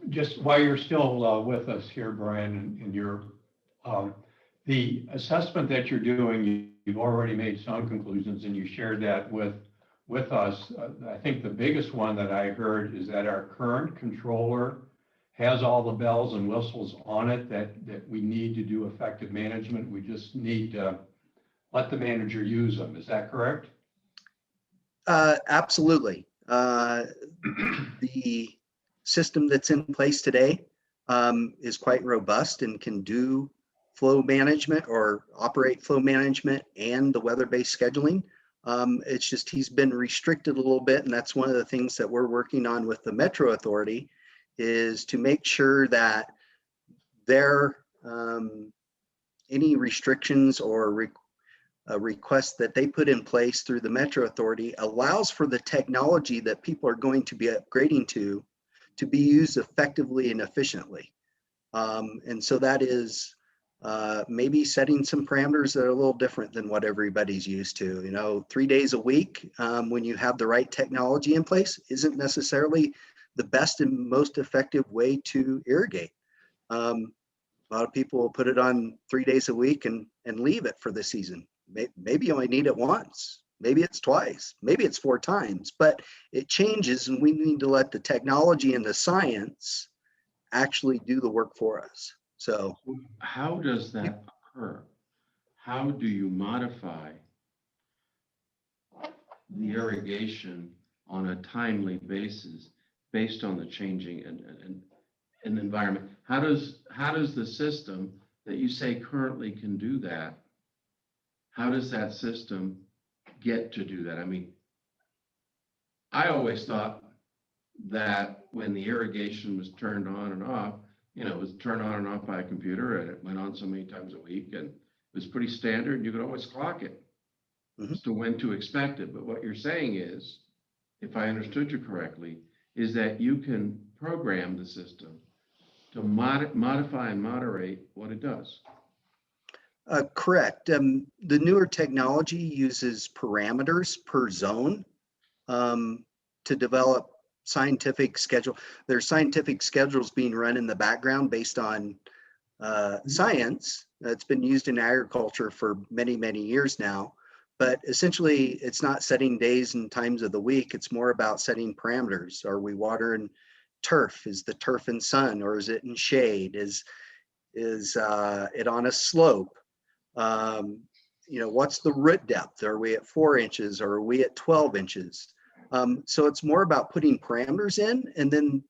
Just while you're still with us here, Brian, and you're the assessment that you're doing, you've already made some conclusions and you shared that with us. I think the biggest one that I heard is that our current controller has all the bells and whistles on it that we need to do effective management. We just need to let the manager use them. Is that correct? Absolutely. The system that's in place today is quite robust and can do flow management or operate flow management and the weather-based scheduling. It's just he's been restricted a little bit, and that's one of the things that we're working on with the Metro Authority is to make sure that their any restrictions or requests that they put in place through the Metro Authority allows for the technology that people are going to be upgrading to be used effectively and efficiently. And so that is maybe setting some parameters that are a little different than what everybody's used to. 3 days a week when you have the right technology in place isn't necessarily the best and most effective way to irrigate. A lot of people will put it on 3 days a week and leave it for the season. Maybe you only need it once, maybe it's twice, maybe it's 4 times, but it changes and we need to let the technology and the science actually do the work for us. So how does that occur? How do you modify the irrigation on a timely basis based on the changing and environment? How does the system that you say currently can do that, how does that system get to do that? I mean, I always thought that when the irrigation was turned on and off, it was turned on and off by a computer and it went on so many times a week and it was pretty standard and you could always clock it as to when to expect it. But what you're saying is, if I understood you correctly, is that you can program the system to modify and moderate what it does. Correct. The newer technology uses parameters per zone to develop scientific schedule. There's scientific schedules being run in the background based on science. It's been used in agriculture for many, many years now. But essentially, it's not setting days and times of the week. It's more about setting parameters. Are we watering turf? Is the turf in sun or is it in shade? Is it on a slope? What's the root depth? Are we at 4 inches or are we at 12 inches? So it's more about putting parameters in, and then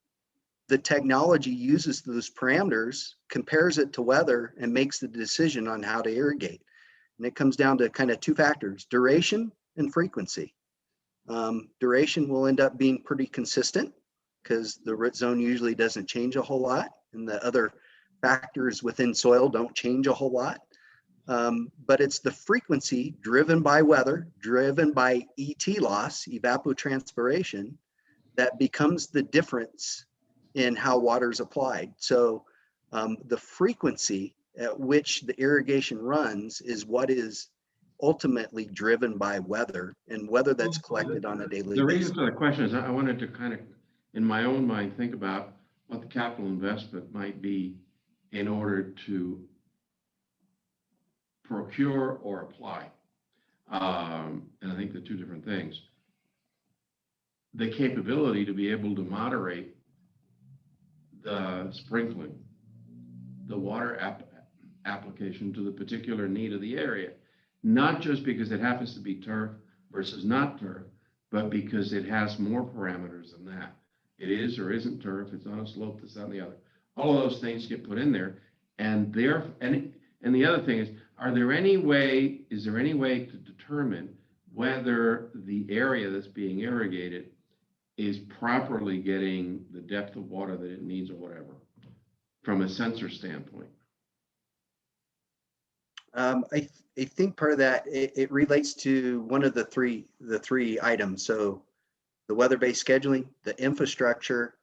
the technology uses those parameters, compares it to weather, and makes the decision on how to irrigate. And it comes down to kind of 2 factors, duration and frequency. Duration will end up being pretty consistent because the root zone usually doesn't change a whole lot, and the other factors within soil don't change a whole lot. But it's the frequency driven by weather, driven by ET loss, evapotranspiration, that becomes the difference in how water is applied. So the frequency at which the irrigation runs is what is ultimately driven by weather and weather that's collected on a daily basis. The reason for the question is I wanted to kind of, in my own mind, think about what the capital investment might be in order to procure or apply. And I think the two different things. The capability to be able to moderate the sprinkling, the water application to the particular need of the area, not just because it happens to be turf versus not turf, but because it has more parameters than that. It is or isn't turf, it's on a slope, this, that, and the other. All of those things get put in there. And the other thing is, is there any way to determine whether the area that's being irrigated is properly getting the depth of water that it needs or whatever, from a sensor standpoint? I think part of that, it relates to one of the three items. So the weather-based scheduling, the infrastructure,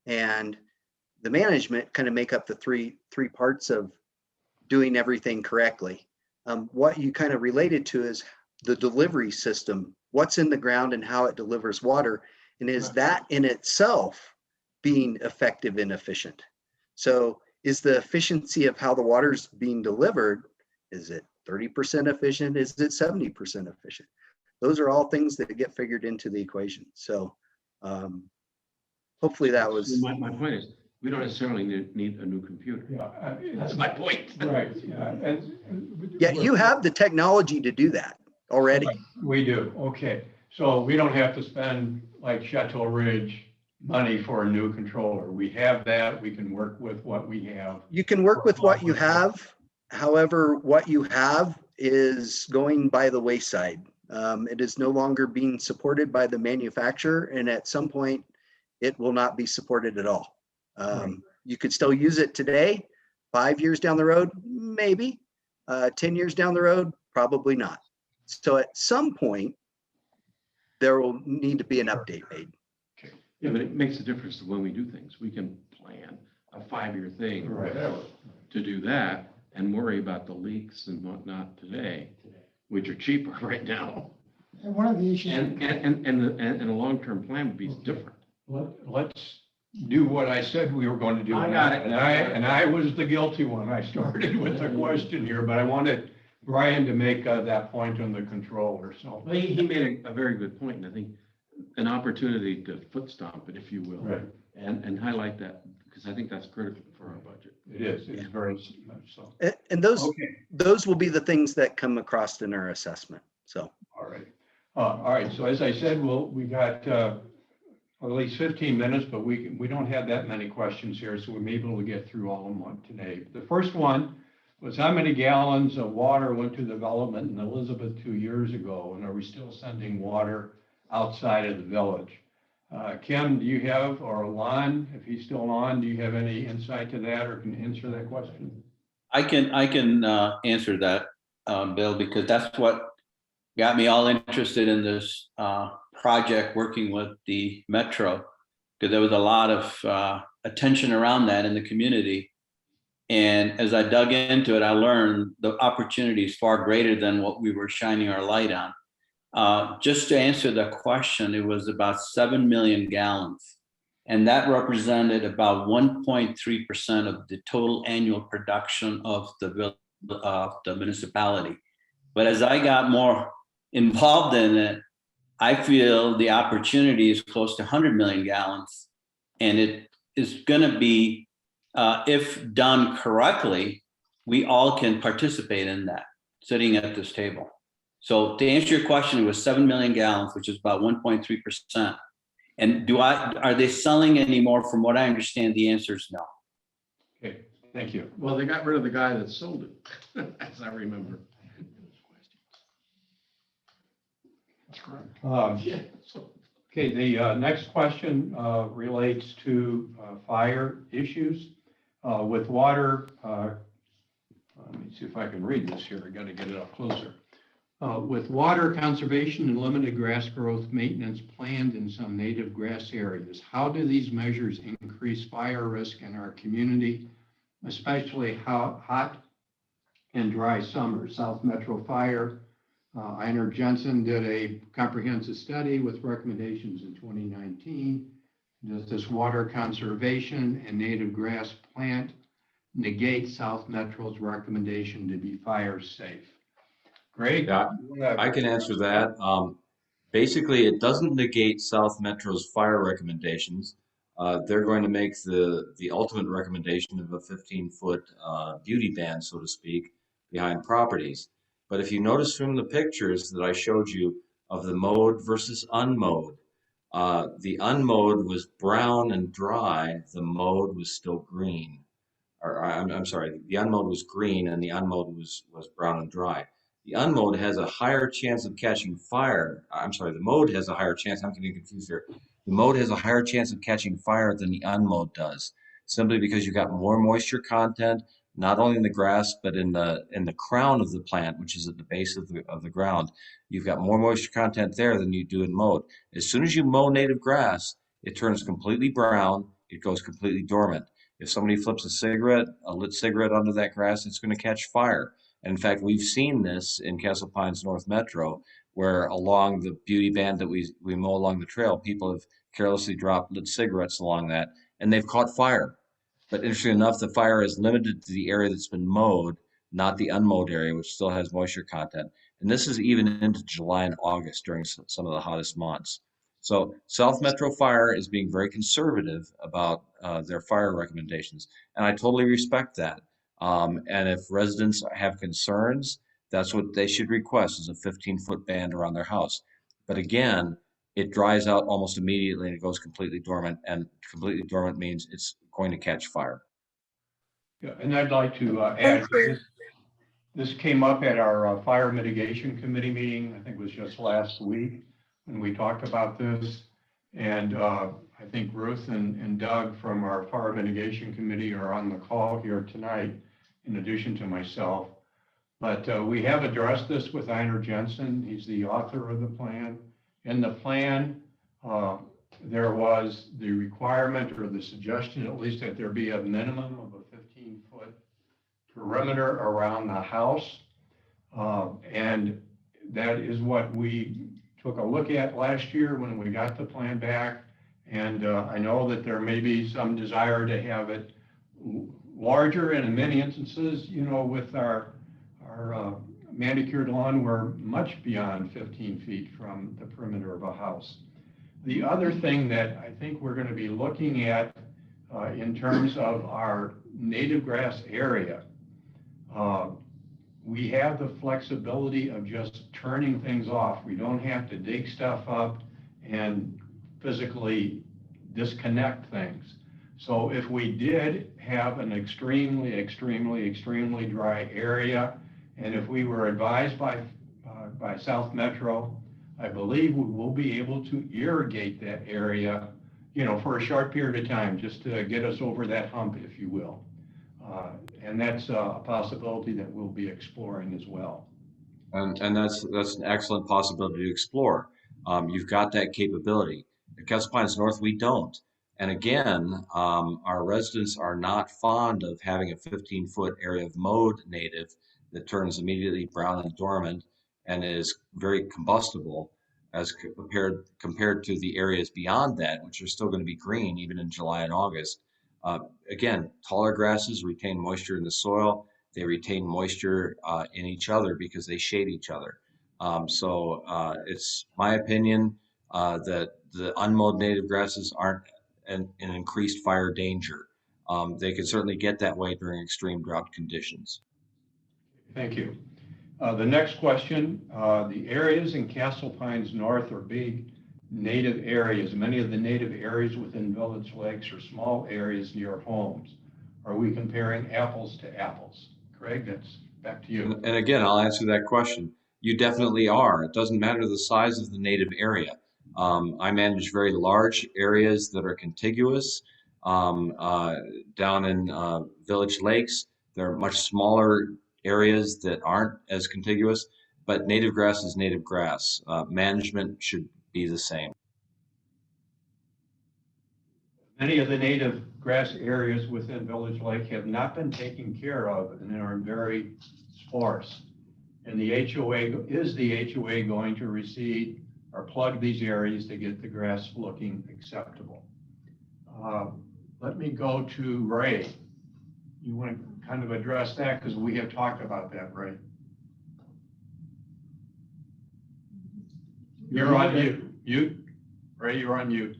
and the management kind of make up the three parts of doing everything correctly. What you kind of related to is the delivery system, what's in the ground and how it delivers water. And is that in itself being effective and efficient? So is the efficiency of how the water's being delivered, is it 30% efficient? Is it 70% efficient? Those are all things that get figured into the equation. So hopefully that was. My point is, we don't necessarily need a new computer. Yeah, That's my point. right. Yeah, you have the technology to do that already. We do. Okay. So we don't have to spend like Chateau Ridge money for a new controller. We have that. We can work with what we have. You can work with what you have. However, what you have is going by the wayside. It is no longer being supported by the manufacturer, and at some point, it will not be supported at all. You could still use it today. 5 years down the road, maybe. 10 years down the road, probably not. So at some point, there will need to be an update made. Yeah, but it makes a difference to when we do things. We can plan a 5-year thing or whatever to do that and worry about the leaks and whatnot today, which are cheaper right now. And one of the issues. And a long-term plan would be different. Let's do what I said we were going to do. I got it. And I was the guilty one. I started with a question here, but I wanted Brian to make that point on the controller. So Well, he made a very good point, and I think an opportunity to foot stomp it, if you will, right. and highlight that, because I think that's critical for our budget. It is. It's very much so. And those Okay. those will be the things that come across in our assessment. So All right. All right. So as I said, we got at least 15 minutes, but we don't have that many questions here, so we may be able to get through all of them today. The first one was, how many gallons of water went to development in Elizabeth 2 years ago, and are we still sending water outside of the village? Kim, do you have, or Lon, if he's still on, do you have any insight to that or can answer that question? I can answer that, Bill, because that's what got me all interested in this project, working with the Metro, because there was a lot of attention around that in the community. And as I dug into it, I learned the opportunity is far greater than what we were shining our light on. Just to answer the question, it was about 7 million gallons. And that represented about 1.3% of the total annual production of the municipality. But as I got more involved in it, I feel the opportunity is close to 100 million gallons. And it is going to be, if done correctly, we all can participate in that, sitting at this table. So to answer your question, it was 7 million gallons, which is about 1.3%. And are they selling anymore? From what I understand, the answer is no. Okay, thank you. Well, they got rid of the guy that sold it, as I remember. That's correct. Okay, the next question relates to fire issues with water. Let me see if I can read this here. I got to get it up closer. With water conservation and limited grass growth maintenance planned in some native grass areas, how do these measures increase fire risk in our community, especially hot and dry summers? South Metro Fire, Einar Jensen did a comprehensive study with recommendations in 2019. Does this water conservation and native grass plant negate South Metro's recommendation to be fire safe? Greg? Yeah, you wanna- I can answer that. Basically, it doesn't negate South Metro's fire recommendations. They're going to make the ultimate recommendation of a 15-foot beauty band, so to speak, behind properties. But if you notice from the pictures that I showed you of the mowed versus unmowed, the unmowed was brown and dry. The mowed was still green. Or I'm sorry, the unmowed was green and the unmowed was brown and dry. The unmowed has a higher chance of catching fire. I'm sorry, the mowed has a higher chance. I'm getting confused here. The mowed has a higher chance of catching fire than the unmowed does, simply because you've got more moisture content, not only in the grass but in the crown of the plant, which is at the base of the ground. You've got more moisture content there than you do in mowed. As soon as you mow native grass, it turns completely brown. It goes completely dormant. If somebody flips a lit cigarette onto that grass, it's going to catch fire. And in fact, we've seen this in Castle Pines North Metro, where along the beauty band that we mow along the trail, people have carelessly dropped lit cigarettes along that, and they've caught fire. But interestingly enough, the fire is limited to the area that's been mowed, not the unmowed area, which still has moisture content. And this is even into July and August during some of the hottest months. So South Metro Fire is being very conservative about their fire recommendations, and I totally respect that. And if residents have concerns, that's what they should request is a 15-foot band around their house. But again, it dries out almost immediately and it goes completely dormant. And completely dormant means it's going to catch fire. Yeah, and I'd like to add, this came up at our fire mitigation committee meeting, I think it was just last week, when we talked about this. And I think Ruth and Doug from our fire mitigation committee are on the call here tonight, in addition to myself. But we have addressed this with Einar Jensen. He's the author of the plan. In the plan, there was the requirement or the suggestion, at least, that there be a minimum of a 15-foot perimeter around the house. And that is what we took a look at last year when we got the plan back. And I know that there may be some desire to have it larger, and in many instances, you know, with our manicured lawn, we're much beyond 15 feet from the perimeter of a house. The other thing that I think we're going to be looking at in terms of our native grass area, we have the flexibility of just turning things off. We don't have to dig stuff up and physically disconnect things. So if we did have an extremely, extremely, extremely dry area, and if we were advised by South Metro, I believe we will be able to irrigate that area, you know, for a short period of time, just to get us over that hump, if you will. And that's a possibility that we'll be exploring as well. And that's an excellent possibility to explore. You've got that capability. At Castle Pines North, we don't. And again, our residents are not fond of having a 15-foot area of mowed native that turns immediately brown and dormant and is very combustible as compared to the areas beyond that, which are still going to be green even in July and August. Again, taller grasses retain moisture in the soil. They retain moisture in each other because they shade each other. So it's my opinion that the unmowed native grasses aren't an increased fire danger. They can certainly get that way during extreme drought conditions. Thank you. The next question, the areas in Castle Pines North are big native areas. Many of the native areas within Village Lakes are small areas near homes. Are we comparing apples to apples? Craig, that's back to you. And again, I'll answer that question. You definitely are. It doesn't matter the size of the native area. I manage very large areas that are contiguous. Down in Village Lakes, there are much smaller areas that aren't as contiguous, but native grass is native grass. Management should be the same. Many of the native grass areas within Village Lake have not been taken care of and are very sparse. And the HOA, is the HOA going to reseed or plug these areas to get the grass looking acceptable? Let me go to Ray. you want to kind of address that because we have talked about that, right? You're on mute. Mute. Ray, you're on mute.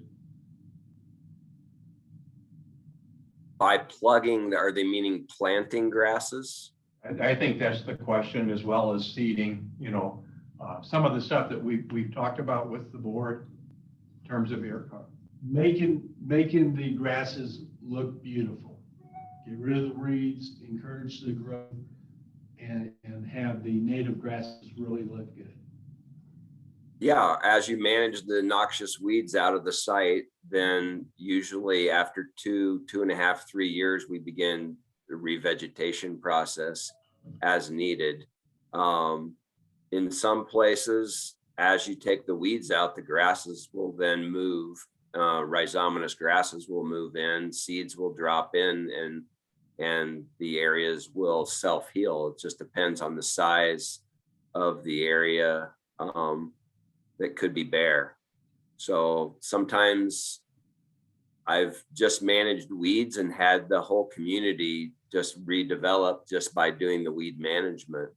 By plugging, are they meaning planting grasses? I think that's the question, as well as seeding, you know, some of the stuff that we've talked about with the board in terms of air cover. Making the grasses look beautiful. Get rid of the weeds, encourage the growth, and have the native grasses really look good. Yeah, as you manage the noxious weeds out of the site, then usually after 2.5, 3 years, we begin the revegetation process as needed. In some places, as you take the weeds out, the grasses will then move. Rhizomatous grasses will move in, seeds will drop in, and the areas will self-heal. It just depends on the size of the area that could be bare. So sometimes I've just managed weeds and had the whole community just redevelop just by doing the weed management.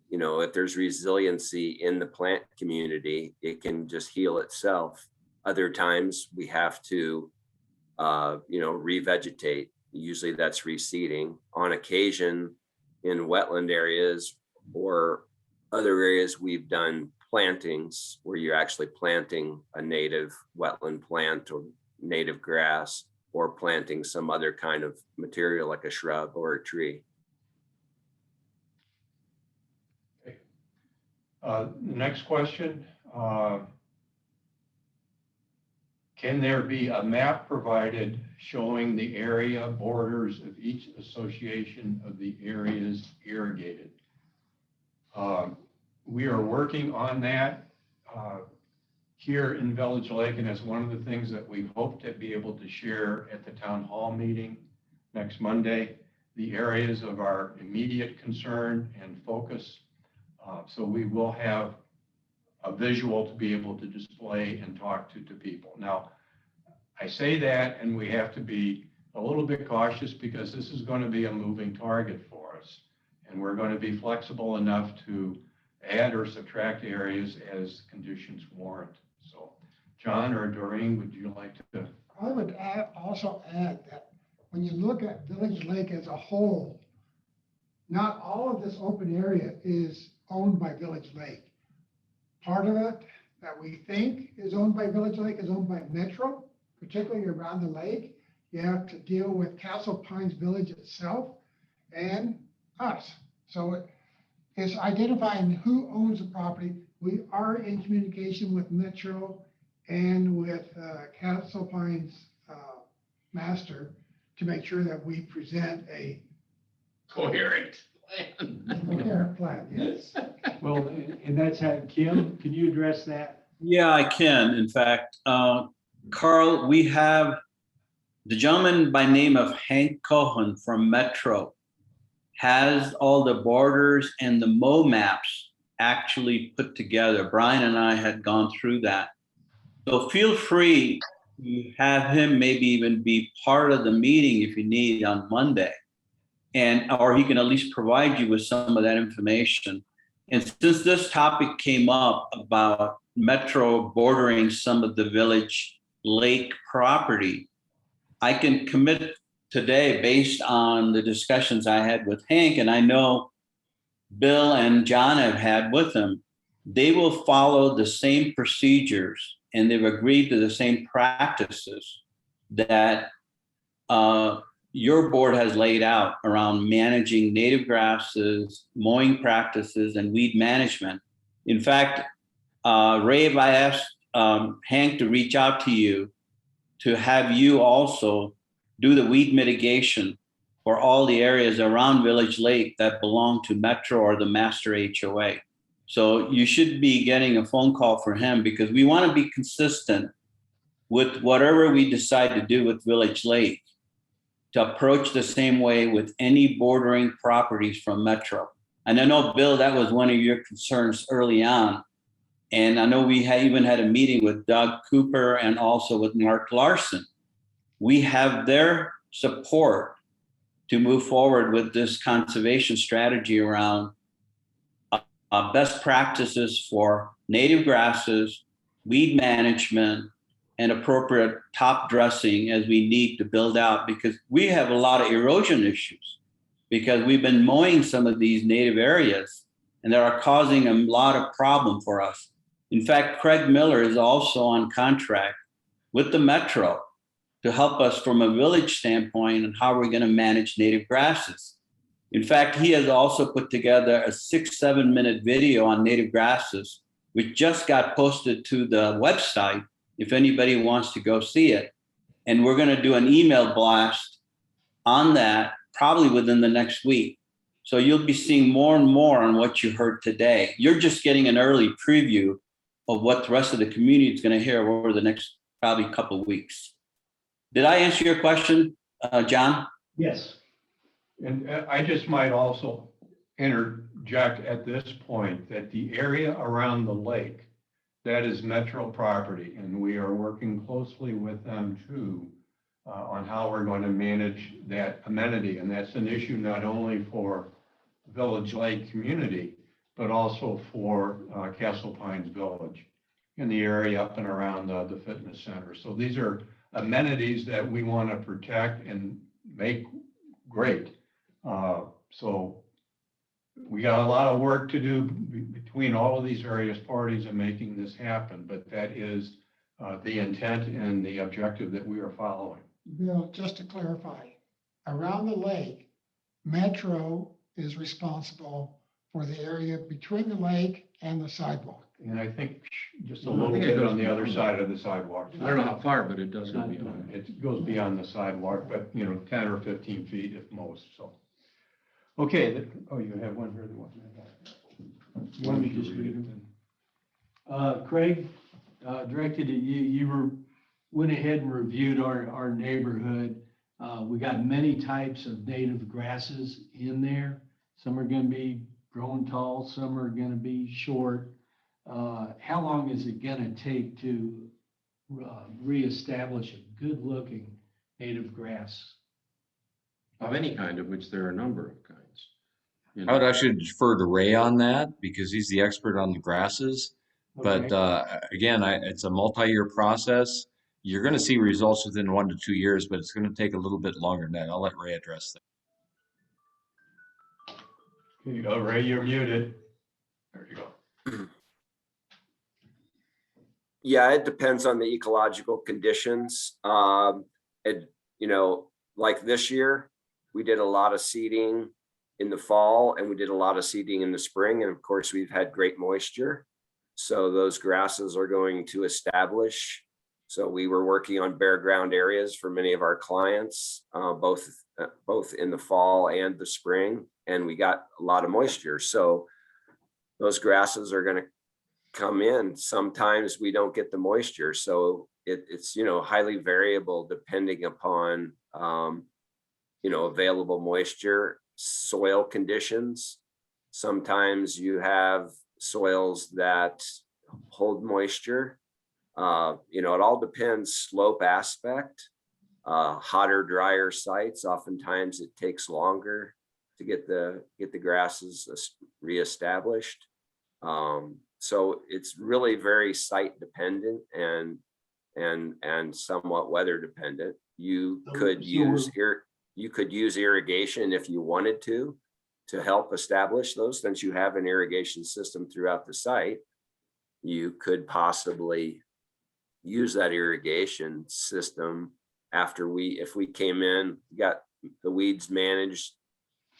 You know, if there's resiliency in the plant community, it can just heal itself. Other times we have to, revegetate. Usually that's reseeding. On occasion, in wetland areas or other areas, we've done plantings where you're actually planting a native wetland plant or native grass, or planting some other kind of material like a shrub or a tree. Next question. Can there be a map provided showing the area borders of each association of the areas irrigated? We are working on that here in Village Lake, and it's one of the things that we hope to be able to share at the town hall meeting next Monday, the areas of our immediate concern and focus. So we will have a visual to be able to display and talk to people. Now, I say that, and we have to be a little bit cautious because this is going to be a moving target for us, and we're going to be flexible enough to add or subtract areas as conditions warrant. So, John or Doreen, would you like to? I would also add that when you look at Village Lake as a whole, not all of this open area is owned by Village Lake. Part of it that we think is owned by Village Lake is owned by Metro, particularly around the lake. You have to deal with Castle Pines Village itself and us. So it's identifying who owns the property. We are in communication with Metro and with Castle Pines Master to make sure that we present a Coherent plan. Yes. Well, and that's how, Kim, can you address that? Yeah, I can. In fact, Carl, we have the gentleman by name of Hank Cohen from Metro has all the borders and the MO maps actually put together. Brian and I had gone through that. So feel free to have him maybe even be part of the meeting if you need on Monday. Or he can at least provide you with some of that information. And since this topic came up about Metro bordering some of the Village Lake property, I can commit today based on the discussions I had with Hank, and I know Bill and John have had with him, they will follow the same procedures and they've agreed to the same practices that your board has laid out around managing native grasses, mowing practices, and weed management. In fact, Ray, I asked Hank to reach out to you to have you also do the weed mitigation for all the areas around Village Lake that belong to Metro or the master HOA. So you should be getting a phone call for him because we want to be consistent with whatever we decide to do with Village Lake, to approach the same way with any bordering properties from Metro. And I know, Bill, that was one of your concerns early on. And I know we even had a meeting with Doug Cooper and also with Mark Larson. We have their support to move forward with this conservation strategy around best practices for native grasses, weed management, and appropriate top dressing as we need to build out, because we have a lot of erosion issues because we've been mowing some of these native areas and they are causing a lot of problem for us. In fact, Craig Miller is also on contract with the Metro to help us from a village standpoint on how we're going to manage native grasses. In fact, he has also put together a 6-7 minute video on native grasses, which just got posted to the website if anybody wants to go see it. And we're going to do an email blast on that probably within the next week. So you'll be seeing more and more on what you heard today. You're just getting an early preview of what the rest of the community is going to hear over the next probably couple of weeks. Did I answer your question, John? Yes. And I just might also interject at this point that the area around the lake, that is Metro property, and we are working closely with them too on how we're going to manage that amenity. And that's an issue not only for Village Lake community, but also for Castle Pines Village in the area up and around the fitness center. So these are amenities that we want to protect and make great. So we got a lot of work to do between all of these various parties in making this happen, but that is the intent and the objective that we are following. Bill, just to clarify, around the lake, Metro is responsible for the area between the lake and the sidewalk. And I think just a I little think it bit goes on the other beyond side of the sidewalk. I don't know how far, but it does go beyond. It goes beyond the sidewalk, but 10 or 15 feet at most, so. Okay, oh, you have one here. Let me just read it. Craig, directed at you, went ahead and reviewed our neighborhood. We got many types of native grasses in there. Some are going to be growing tall, some are going to be short. How long is it going to take to reestablish a good-looking native grass? Of any kind, of which there are a number of kinds. I would actually defer to Ray on that because he's the expert on the grasses. But again, it's a multi-year process. You're going to see results within 1 to 2 years, but it's going to take a little bit longer than that. I'll let Ray address that. Here you go, Ray, you're muted. There you go. Yeah, it depends on the ecological conditions. Like this year, we did a lot of seeding in the fall and we did a lot of seeding in the spring. And of course, we've had great moisture. So those grasses are going to establish. So we were working on bare ground areas for many of our clients, both in the fall and the spring, and we got a lot of moisture. So those grasses are going to come in. Sometimes we don't get the moisture. So it's highly variable depending upon, available moisture, soil conditions. Sometimes you have soils that hold moisture. It all depends, slope aspect, hotter, drier sites. Oftentimes it takes longer to get the grasses reestablished. So it's really very site dependent and somewhat weather dependent. You could use irrigation if you wanted to help establish those. Since you have an irrigation system throughout the site, you could possibly use that irrigation system if we came in, got the weeds managed,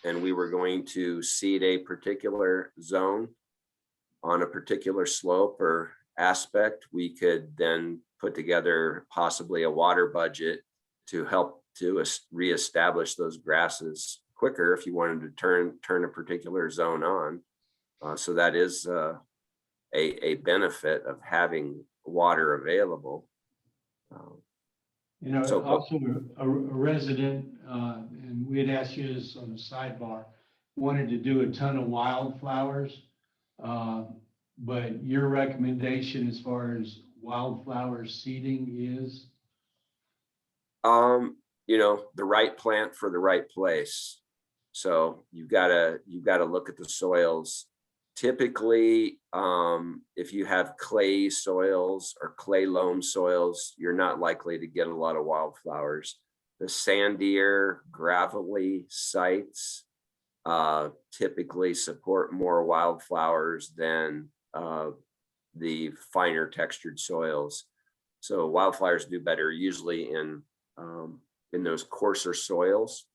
and we were going to seed a particular zone on a particular slope or aspect, we could then put together possibly a water budget to help to reestablish those grasses quicker if you wanted to turn a particular zone on. So that is a benefit of having water available. Also a resident, and we had asked you this on the sidebar, wanted to do a ton of wildflowers. But your recommendation as far as wildflower seeding is? the right plant for the right place. So you've got to look at the soils. Typically, if you have clay soils or clay loam soils, you're not likely to get a lot of wildflowers. The sandier, gravelly sites typically support more wildflowers than the finer textured soils. So wildflowers do better usually in those coarser soils,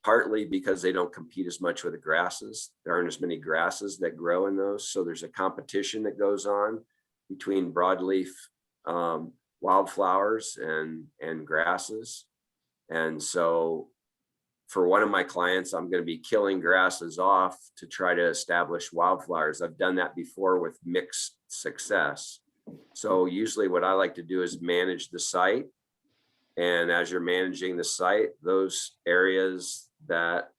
partly because they don't compete as much with the grasses. There aren't as many grasses that grow in those. So there's a competition that goes on between broadleaf wildflowers and grasses. And so for one of my clients, I'm going to be killing grasses off to try to establish wildflowers. I've done that before with mixed success. So usually what I like to do is manage the site. And as you're managing the site, those areas that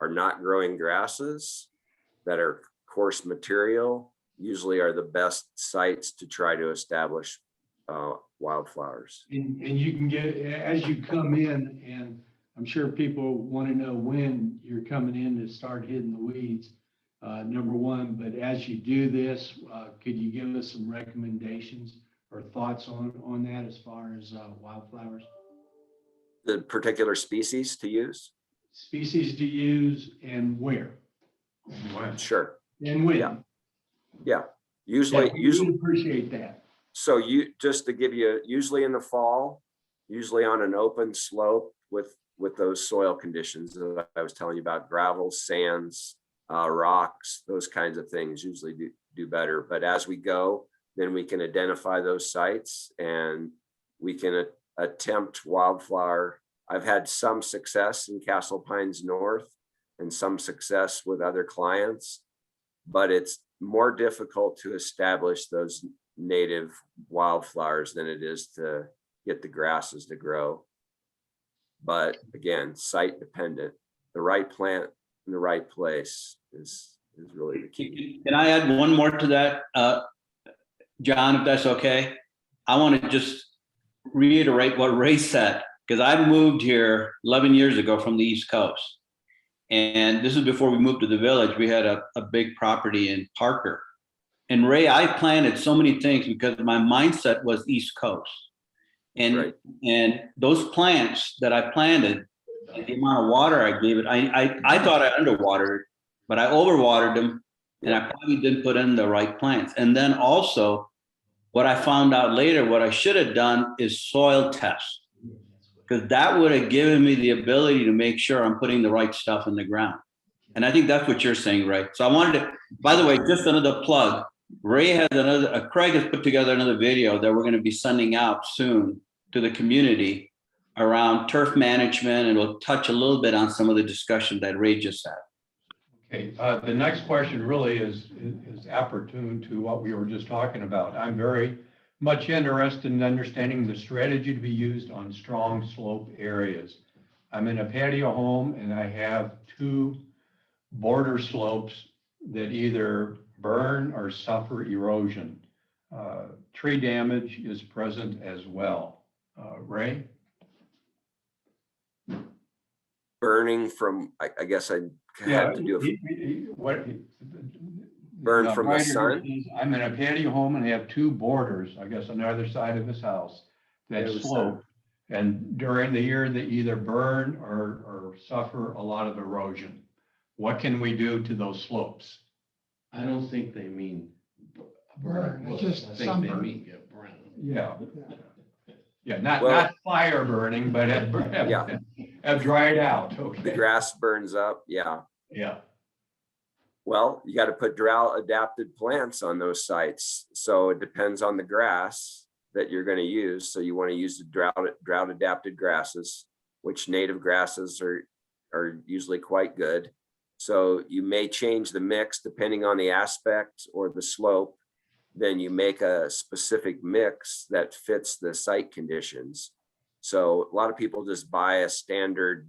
are not growing grasses, that are coarse material, usually are the best sites to try to establish wildflowers. And you can get, as you come in, and I'm sure people want to know when you're coming in to start hitting the weeds, number one, but as you do this, could you give us some recommendations or thoughts on that as far as wildflowers? The particular species to use? Species to use and where? Sure. And when? Yeah. Yeah. Usually, we appreciate that. So just to give you, usually in the fall, usually on an open slope with those soil conditions that I was telling you about, gravel, sands, rocks, those kinds of things usually do better. But as we go, then we can identify those sites and we can attempt wildflower. I've had some success in Castle Pines North and some success with other clients, but it's more difficult to establish those native wildflowers than it is to get the grasses to grow. But again, site dependent. The right plant in the right place is really the key. Can I add one more to that, John, if that's okay? I want to just reiterate what Ray said, because I moved here 11 years ago from the East Coast. And this is before we moved to the village. We had a big property in Parker. And Ray, I planted so many things because my mindset was East Coast. And, Right. and those plants that I planted, the amount of water I gave it, I thought I underwatered, but I overwatered them, and I probably didn't put in the right plants. And then also, what I found out later, what I should have done is soil test, because that would have given me the ability to make sure I'm putting the right stuff in the ground. And I think that's what you're saying, Ray. So I wanted to, by the way, just another plug. Ray has Craig has put together another video that we're going to be sending out soon to the community around turf management, and we'll touch a little bit on some of the discussion that Ray just had. Okay, the next question really is opportune to what we were just talking about. I'm very much interested in understanding the strategy to be used on strong slope areas. I'm in a patio home and I have 2 border slopes that either burn or suffer erosion. Tree damage is present as well. Ray? Burning from, I guess I have to do it. What? Burn from the sun? I'm in a patio home and I have 2 borders, I guess, on the other side of his house that slope. And during the year, they either burn or suffer a lot of erosion. What can we do to those slopes? I don't think they mean Burn, it's just I think they sunburn. mean get brown. Yeah. Yeah, not Well- fire burning, but Yeah. have dried out, The okay. grass burns up, yeah. Yeah, Well, you got to put drought adapted plants on those sites. So it depends on the grass that you're going to use. So you want to use the drought adapted grasses, which native grasses are usually quite good. So you may change the mix depending on the aspect or the slope. Then you make a specific mix that fits the site conditions. So a lot of people just buy a standard,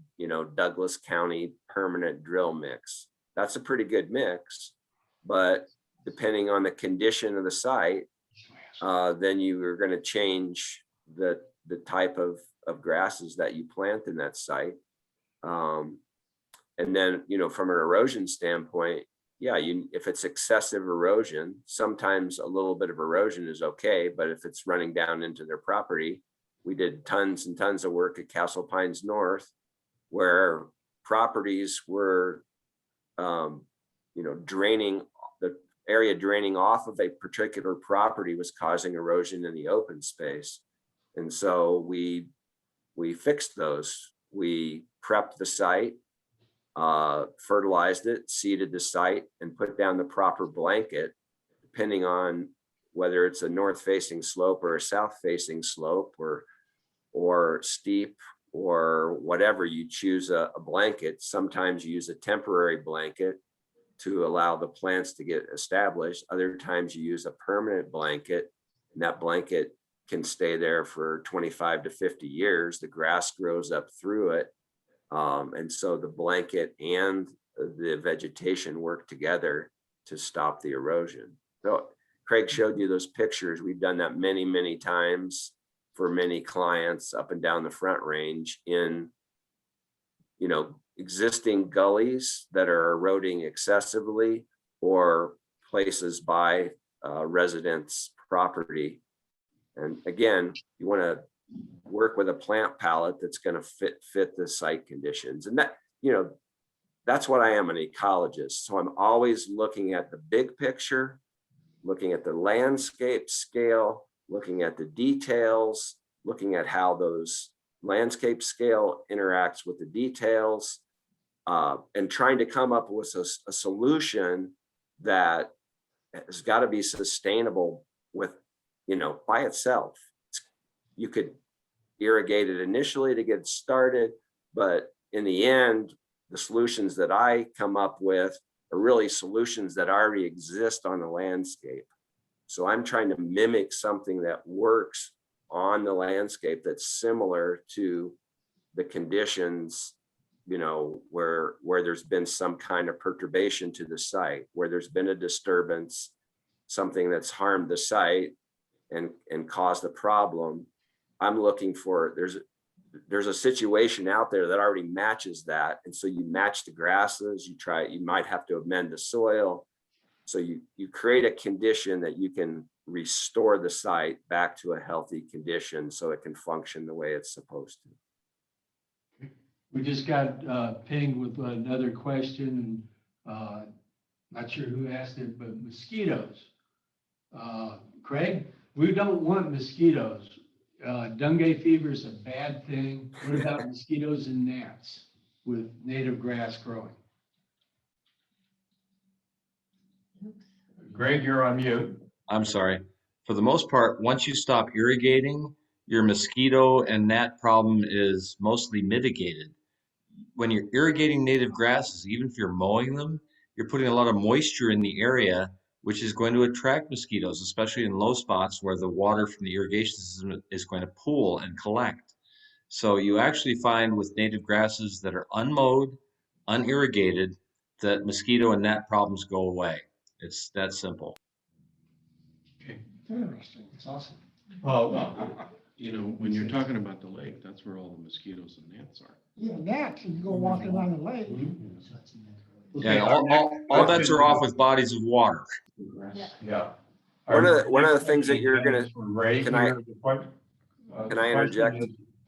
Douglas County permanent drill mix. That's a pretty good mix, but depending on the condition of the site, then you are going to change the type of of grasses that you plant in that site. And then, from an erosion standpoint, yeah, if it's excessive erosion, sometimes a little bit of erosion is okay, but if it's running down into their property, we did tons and tons of work at Castle Pines North, where properties were, draining, the area draining off of a particular property was causing erosion in the open space. And so we fixed those. We prepped the site, fertilized it, seeded the site, and put down the proper blanket, depending on whether it's a north-facing slope or a south-facing slope or steep or whatever. You choose a blanket. Sometimes you use a temporary blanket to allow the plants to get established. Other times you use a permanent blanket, and that blanket can stay there for 25 to 50 years. The grass grows up through it. And so the blanket and the vegetation work together to stop the erosion. So Craig showed you those pictures. We've done that many, many times for many clients up and down the Front Range in, existing gullies that are eroding excessively, or places by residents' property. And again, you want to work with a plant palette that's going to fit the site conditions. And that, that's what I am, an ecologist. So I'm always looking at the big picture, looking at the landscape scale, looking at the details, looking at how those landscape scale interacts with the details, and trying to come up with a solution that has got to be sustainable with, by itself. You could irrigate it initially to get started, but in the end, the solutions that I come up with are really solutions that already exist on the landscape. So I'm trying to mimic something that works on the landscape that's similar to the conditions, where there's been some kind of perturbation to the site, where there's been a disturbance, something that's harmed the site and caused a problem. I'm looking for, there's a situation out there that already matches that. And so you match the grasses, you might have to amend the soil. So you create a condition that you can restore the site back to a healthy condition so it can function the way it's supposed to. We just got pinged with another question, and not sure who asked it, but mosquitoes. Craig, we don't want mosquitoes. Dengue fever is a bad thing. What about mosquitoes and gnats with native grass growing? Greg, you're on mute. I'm sorry. For the most part, once you stop irrigating, your mosquito and gnat problem is mostly mitigated. When you're irrigating native grasses, even if you're mowing them, you're putting a lot of moisture in the area, which is going to attract mosquitoes, especially in low spots where the water from the irrigation system is going to pool and collect. So you actually find with native grasses that are unmowed, unirrigated, that mosquito and gnat problems go away. It's that simple. Interesting. It's awesome. When you're talking about the lake, that's where all the mosquitoes and gnats are. Yeah, gnats, and you go walking around the lake. Yeah, all bets are off with bodies of water. Yeah. One of the things that you're gonna, can I interject?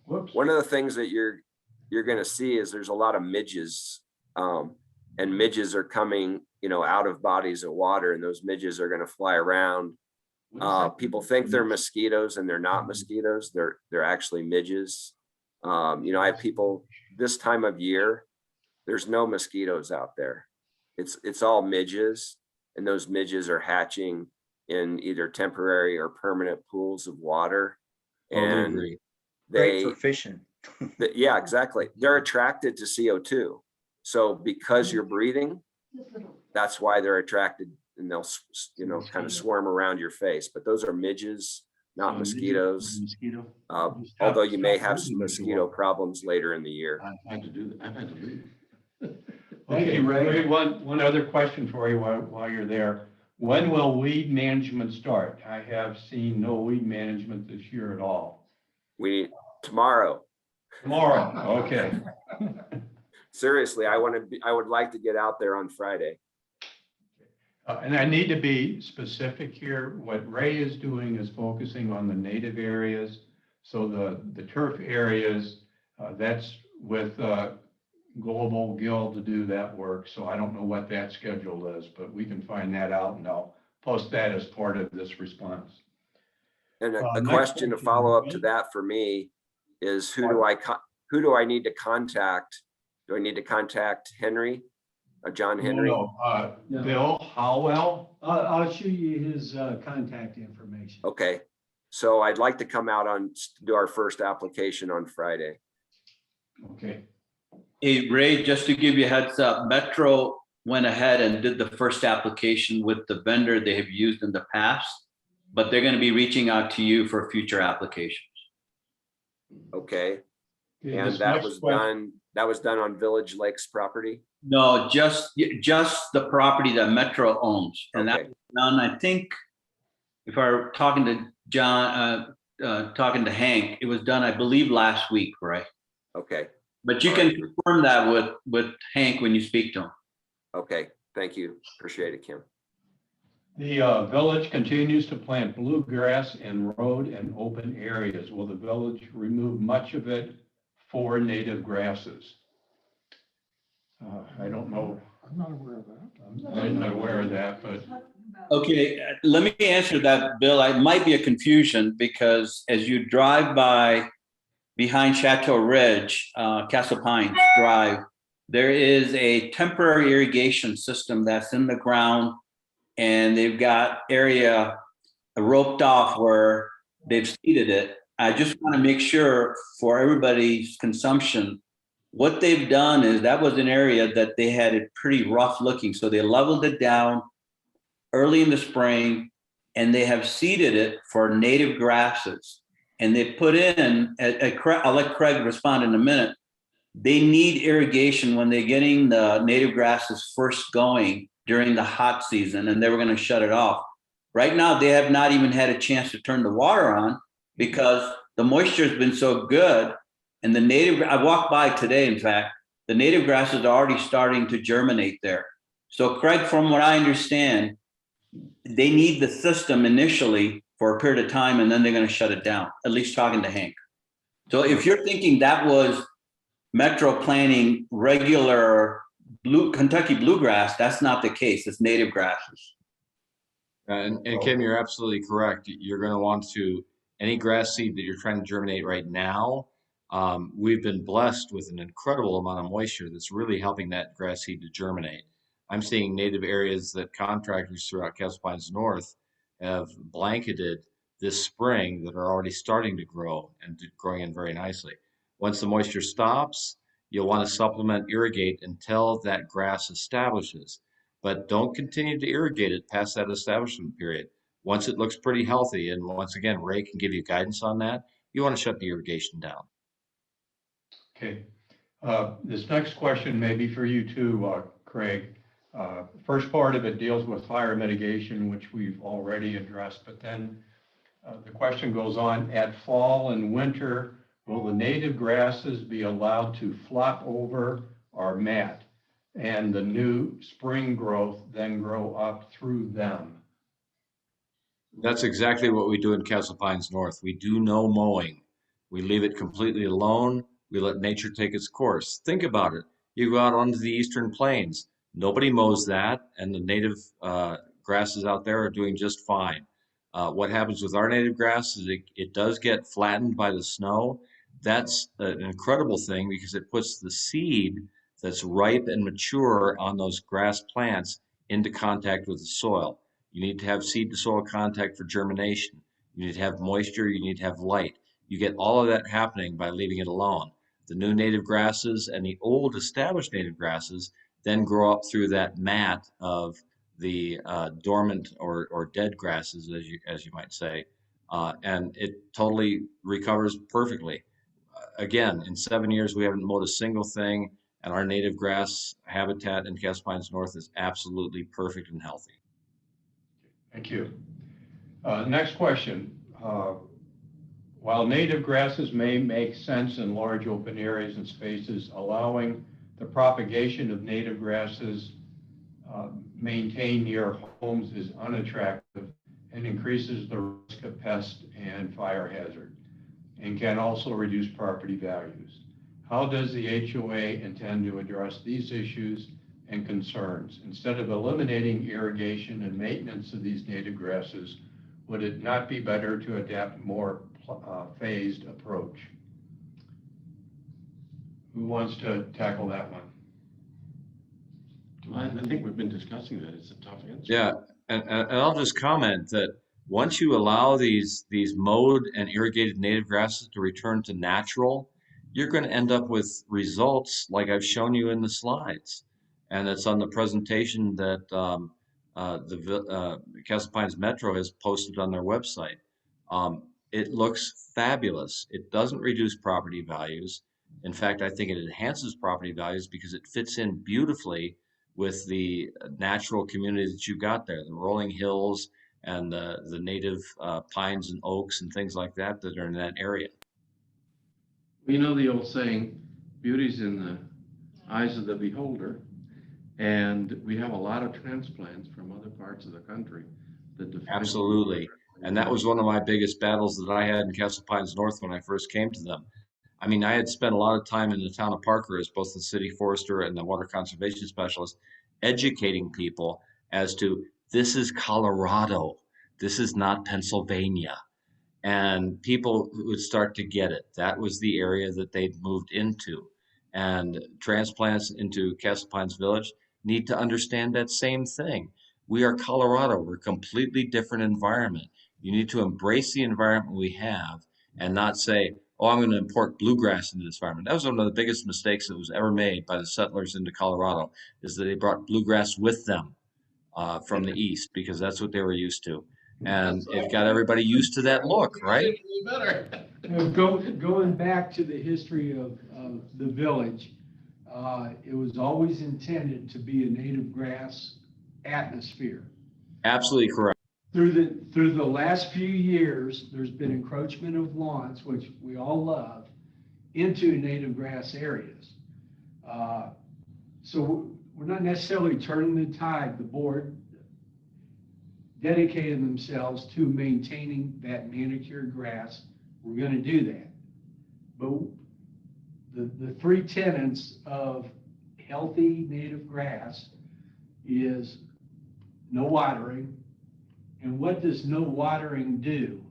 One of the things that you're gonna see is there's a lot of midges, and midges are coming, out of bodies of water, and those midges are gonna fly around. People think they're mosquitoes, and they're not mosquitoes. They're actually midges. I have people this time of year, there's no mosquitoes out there. It's all midges, and those midges are hatching in either temporary or permanent pools of water. And Great for fishing. Yeah, exactly. They're attracted to CO2. So because you're breathing, that's why they're attracted, and they'll, kind of swarm around your face. But those are midges, not mosquitoes. Although you may have some mosquito problems later in the year. I've had to do that. I've had to do that. Okay, Ray, one other question for you while you're there. When will weed management start? I have seen no weed management this year at all. We tomorrow. Tomorrow, okay. Seriously, I would like to get out there on Friday. And I need to be specific here. What Ray is doing is focusing on the native areas. So the turf areas, that's with Global Guild to do that work. So I don't know what that schedule is, but we can find that out and I'll post that as part of this response. And a Next question to follow up to Bill. that for me is who do I need to contact? Do I need to contact Henry? John Henry? No, No. Bill Howell. I'll shoot you his contact information. Okay, so I'd like to come out do our first application on Friday. Okay, Hey, Ray, just to give you a heads up, Metro went ahead and did the first application with the vendor they have used in the past, but they're going to be reaching out to you for future applications. Okay, and this that next was question- done on Village Lakes property? No, just the property that Metro owns. And that Okay. was done, I think, if I were talking to John, talking to Hank, it was done, I believe, last week, right? Okay, But you All can right. confirm that with Hank when you speak to him. okay, thank you, appreciate it, Kim. The village continues to plant bluegrass in road and open areas. Will the village remove much of it for native grasses? I don't know. I'm not aware of that. I'm not aware of that, but Okay, let me answer that, Bill. It might be a confusion because as you drive by behind Chateau Ridge, Castle Pines Drive, there is a temporary irrigation system that's in the ground, and they've got area roped off where they've seeded it. I just want to make sure for everybody's consumption, what they've done is that was an area that they had it pretty rough looking. So they leveled it down early in the spring, and they have seeded it for native grasses. And they put in, I'll let Craig respond in a minute, they need irrigation when they're getting the native grasses first going during the hot season, and they were going to shut it off. Right now, they have not even had a chance to turn the water on because the moisture has been so good. And I walked by today, in fact, the native grasses are already starting to germinate there. So Craig, from what I understand, they need the system initially for a period of time, and then they're going to shut it down, at least talking to Hank. So if you're thinking that was Metro planting regular Kentucky bluegrass, that's not the case. It's native grasses. And Kim, you're absolutely correct. You're going to want to, any grass seed that you're trying to germinate right now, we've been blessed with an incredible amount of moisture that's really helping that grass seed to germinate. I'm seeing native areas that contractors throughout Castle Pines North have blanketed this spring that are already starting to grow and growing in very nicely. Once the moisture stops, you'll want to supplement, irrigate until that grass establishes. But don't continue to irrigate it past that establishment period. Once it looks pretty healthy, and once again, Ray can give you guidance on that, you want to shut the irrigation down. okay. This next question may be for you too, Craig. First part of it deals with fire mitigation, which we've already addressed, but then the question goes on, at fall and winter, will the native grasses be allowed to flop over or mat and the new spring growth then grow up through them? That's exactly what we do in Castle Pines North. We do no mowing. We leave it completely alone. We let nature take its course. Think about it. You go out onto the eastern plains. Nobody mows that, and the native grasses out there are doing just fine. What happens with our native grass is it does get flattened by the snow. That's an incredible thing because it puts the seed that's ripe and mature on those grass plants into contact with the soil. You need to have seed to soil contact for germination. You need to have moisture. You need to have light. You get all of that happening by leaving it alone. The new native grasses and the old established native grasses then grow up through that mat of the dormant or dead grasses, as you might say, and it totally recovers perfectly. Again, in 7 years, we haven't mowed a single thing, and our native grass habitat in Castle Pines North is absolutely perfect and healthy. Thank you. Next question. While native grasses may make sense in large open areas and spaces, allowing the propagation of native grasses maintained near homes is unattractive and increases the risk of pest and fire hazard, and can also reduce property values. How does the HOA intend to address these issues and concerns? Instead of eliminating irrigation and maintenance of these native grasses, would it not be better to adapt a more phased approach? Who wants to tackle that one? I think we've been discussing that. It's a tough answer. Yeah, and I'll just comment that once you allow these mowed and irrigated native grasses to return to natural, you're going to end up with results like I've shown you in the slides, and it's on the presentation that Castle Pines Metro has posted on their website. It looks fabulous. It doesn't reduce property values. In fact, I think it enhances property values because it fits in beautifully with the natural community that you've got there, the rolling hills and the native pines and oaks and things like that that are in that area. You know the old saying, beauty's in the eyes of the beholder. And we have a lot of transplants from other parts of the country that define. Absolutely. And that was one of my biggest battles that I had in Castle Pines North when I first came to them. I mean, I had spent a lot of time in the town of Parker as both the city forester and the water conservation specialist, educating people as to this is Colorado, this is not Pennsylvania. And people would start to get it. That was the area that they'd moved into. And transplants into Castle Pines Village need to understand that same thing. We are Colorado. We're a completely different environment. You need to embrace the environment we have and not say, oh, I'm going to import bluegrass into this environment. That was one of the biggest mistakes that was ever made by the settlers into Colorado, is that they brought bluegrass with them from the east because that's what they were used to. And it got everybody used to that look, right? Going back to the history of the village, it was always intended to be a native grass atmosphere. Absolutely correct. Through the last few years, there's been encroachment of lawns, which we all love, into native grass areas. So we're not necessarily turning the tide. The board dedicated themselves to maintaining that manicured grass. We're going to do that. But the three tenets of healthy native grass is no watering. And what does no watering do?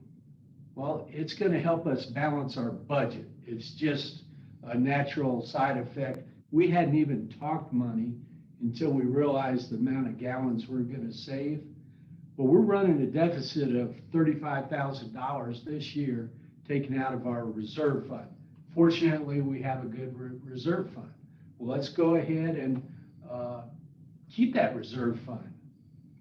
Well, it's going to help us balance our budget. It's just a natural side effect. We hadn't even talked money until we realized the amount of gallons we're going to save. But we're running a deficit of $35,000 this year taken out of our reserve fund. Fortunately, we have a good reserve fund. Well, let's go ahead and keep that reserve fund.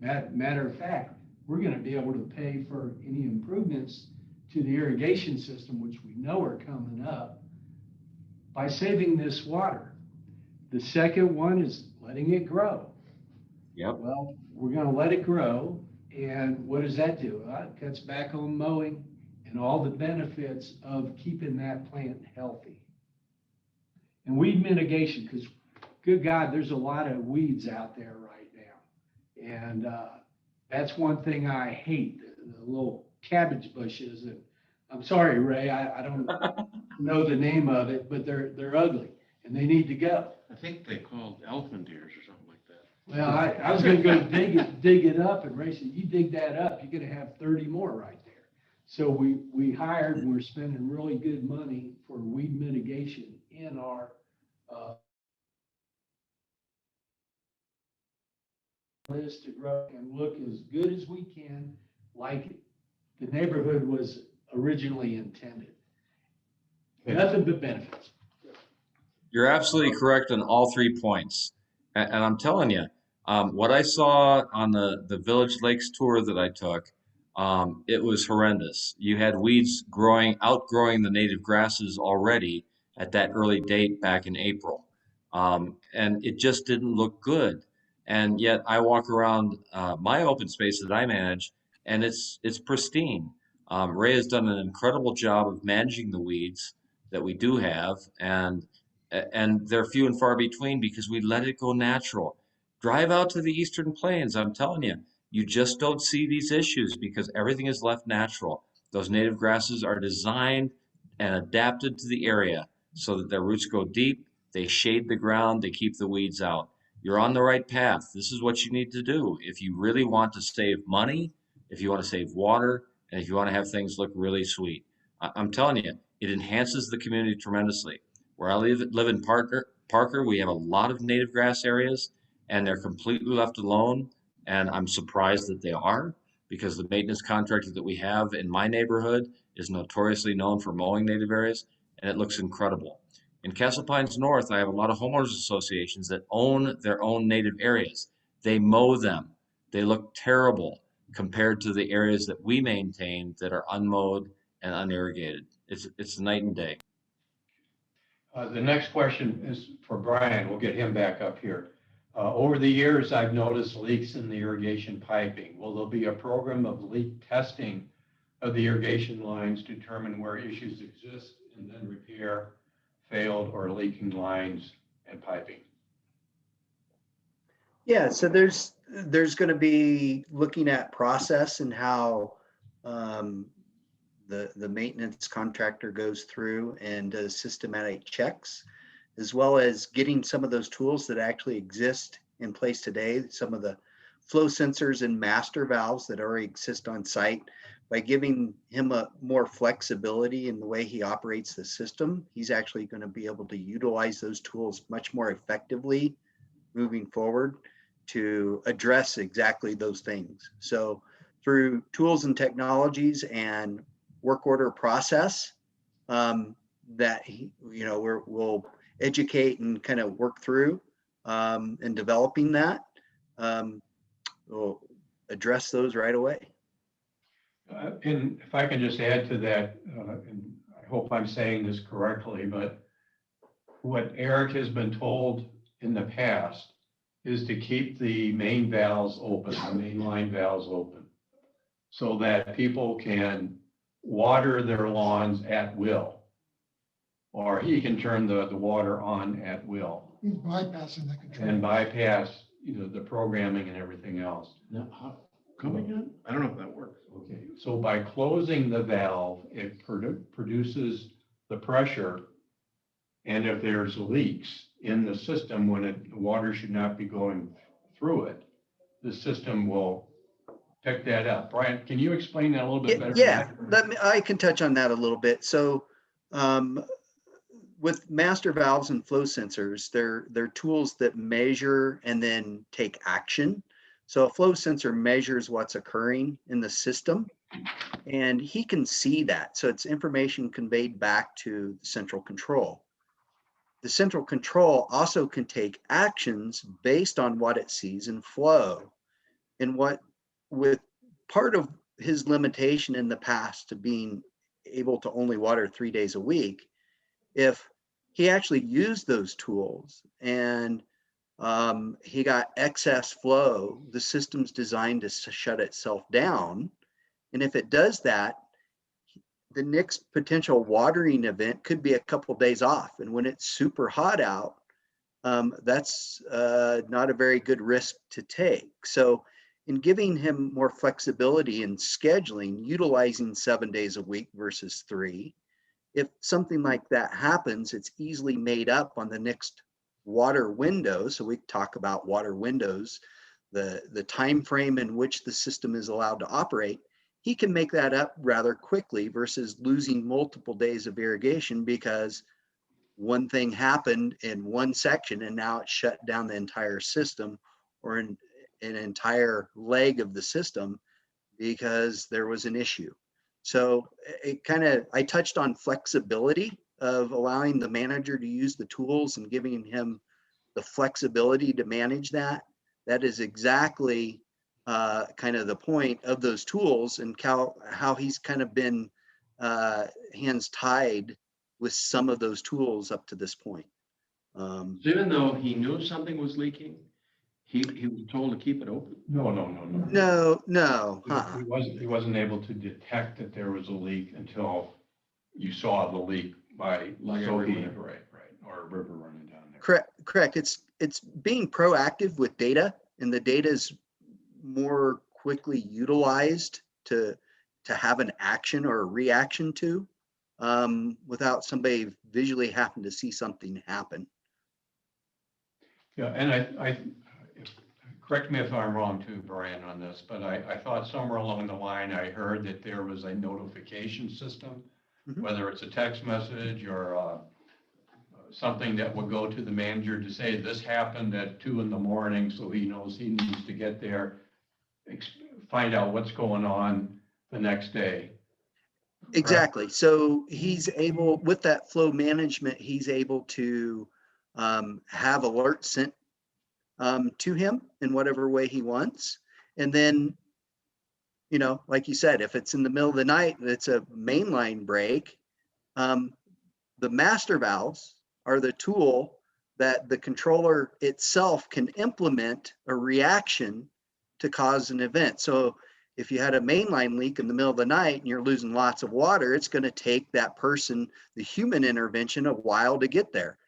Matter of fact, we're going to be able to pay for any improvements to the irrigation system, which we know are coming up, by saving this water. The second one is letting it grow. Yep. Well, we're going to let it grow. And what does that do? It cuts back on mowing and all the benefits of keeping that plant healthy. And weed mitigation, because good God, there's a lot of weeds out there right now. And that's one thing I hate, the little cabbage bushes. And I'm sorry, Ray, I don't know the name of it, but they're ugly and they need to go. I think they called elephant ears or something like that. Well, I was going to go dig it up, and Ray said, you dig that up, you're going to have 30 more right there. So we hired, and we're spending really good money for weed mitigation in our list to grow and look as good as we can, like the neighborhood was originally intended. Nothing but benefits. You're absolutely correct on all 3 points. And I'm telling you, what I saw on the Village Lakes tour that I took, it was horrendous. You had weeds outgrowing the native grasses already at that early date back in April. And it just didn't look good. And yet I walk around my open space that I manage, and it's pristine. Ray has done an incredible job of managing the weeds that we do have, and they're few and far between because we let it go natural. Drive out to the Eastern Plains. I'm telling you, you just don't see these issues because everything is left natural. Those native grasses are designed and adapted to the area so that their roots go deep, they shade the ground, they keep the weeds out. You're on the right path. This is what you need to do. If you really want to save money, if you want to save water, and if you want to have things look really sweet. I'm telling you, it enhances the community tremendously. Where I live in Parker, we have a lot of native grass areas, and they're completely left alone. And I'm surprised that they are, because the maintenance contractor that we have in my neighborhood is notoriously known for mowing native areas, and it looks incredible. In Castle Pines North, I have a lot of homeowners associations that own their own native areas. They mow them. They look terrible compared to the areas that we maintain that are unmowed and unirrigated. It's night and day. The next question is for Brian. We'll get him back up here. Over the years, I've noticed leaks in the irrigation piping. Will there be a program of leak testing of the irrigation lines to determine where issues exist and then repair failed or leaking lines and piping? Yeah, so there's going to be looking at process and how the maintenance contractor goes through and does systematic checks, as well as getting some of those tools that actually exist in place today, some of the flow sensors and master valves that already exist on site. By giving him a more flexibility in the way he operates the system, he's actually going to be able to utilize those tools much more effectively moving forward to address exactly those things. So through tools and technologies and work order process that we'll educate and kind of work through and developing that, we'll address those right away. And if I can just add to that, and I hope I'm saying this correctly, but what Eric has been told in the past is to keep the main valves open, the main line valves open, so that people can water their lawns at will, or he can turn the water on at will. He's bypassing the control. And bypass, the programming and everything else. Now, how, come again? I don't know if that works. Okay, so by closing the valve, it produces the pressure. And if there's leaks in the system when water should not be going through it, the system will pick that up. Brian, can you explain that a little bit better? Yeah, I can touch on that a little bit. So with master valves and flow sensors, they're tools that measure and then take action. So a flow sensor measures what's occurring in the system, and he can see that. So it's information conveyed back to the central control. The central control also can take actions based on what it sees in flow. And with part of his limitation in the past to being able to only water 3 days a week, if he actually used those tools and he got excess flow, the system's designed to shut itself down. And if it does that, the next potential watering event could be a couple of days off. And when it's super hot out, that's not a very good risk to take. So in giving him more flexibility in scheduling, utilizing 7 days a week versus 3, if something like that happens, it's easily made up on the next water window. So we talk about water windows, the time frame in which the system is allowed to operate. He can make that up rather quickly versus losing multiple days of irrigation because one thing happened in one section and now it shut down the entire system, or an entire leg of the system because there was an issue. So I touched on flexibility of allowing the manager to use the tools and giving him the flexibility to manage that. That is exactly kind of the point of those tools, and how he's kind of been hands tied with some of those tools up to this point. So even though he knew something was leaking, He was told to keep it open. No. No, He wasn't able to detect that there was a leak until you saw the leak by Like Sophie, everywhere. right, or a river running down there. correct. It's being proactive with data, and the data is more quickly utilized to have an action or a reaction to, without somebody visually having to see something happen. Yeah, and correct me if I'm wrong too, Brian, on this, but I thought somewhere along the line, I heard that there was a notification system, Mhm. whether it's a text message or something that would go to the manager to say this happened at 2 a.m, so he knows he needs to get there, find out what's going on the next day. Exactly. So he's able, with that flow management, he's able to have alerts sent to him in whatever way he wants. And then, you know, like you said, if it's in the middle of the night and it's a mainline break, the master valves are the tool that the controller itself can implement a reaction to cause an event. So if you had a mainline leak in the middle of the night and you're losing lots of water, it's going to take that person, the human intervention, a while to get there.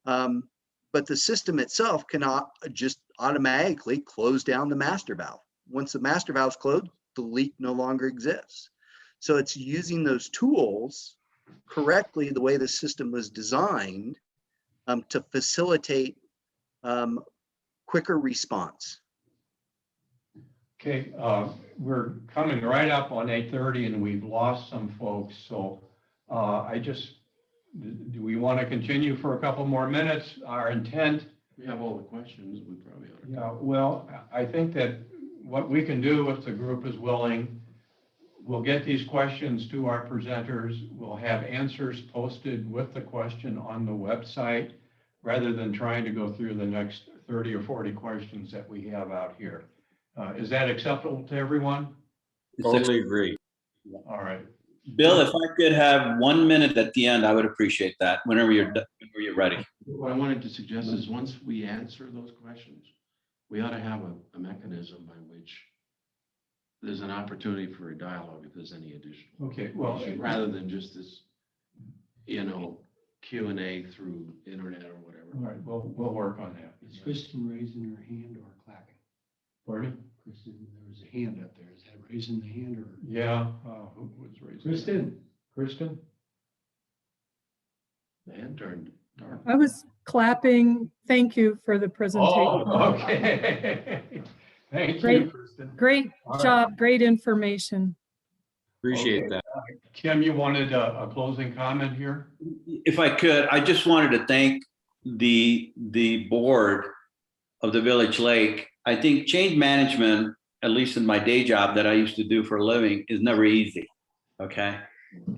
But the system itself cannot just automatically close down the master valve. Once the master valve's closed, the leak no longer exists. So it's using those tools correctly, the way the system was designed, to facilitate quicker response. Okay, we're coming right up on 8:30 and we've lost some folks. So do we want to continue for a couple more minutes? Our intent. We have all the questions. We probably ought to. Yeah, well, I think that what we can do if the group is willing, we'll get these questions to our presenters. We'll have answers posted with the question on the website rather than trying to go through the next 30 or 40 questions that we have out here. Is that acceptable to everyone? Totally agree. All right. Bill, if I could have 1 minute at the end, I would appreciate that whenever you're ready. What I wanted to suggest is once we answer those questions, we ought to have a mechanism by which there's an opportunity for a dialogue if there's any additional. Okay, well, Rather than just this, Q&A through internet or whatever. all right, we'll work on that. Is Kristen raising her hand or clapping? Pardon? Kristen, there was a hand up there. Is that raising the hand or? Yeah, who was raising? Kristen? Kristen? The hand turned dark. I was clapping. Thank you for the presentation. Oh, okay. Thank Great. you, Kristen. Great All right. job, great information. Appreciate Okay. that. Kim, you wanted a closing comment here? If I could, I just wanted to thank the board of the Village Lake. I think change management, at least in my day job that I used to do for a living, is never easy. Okay.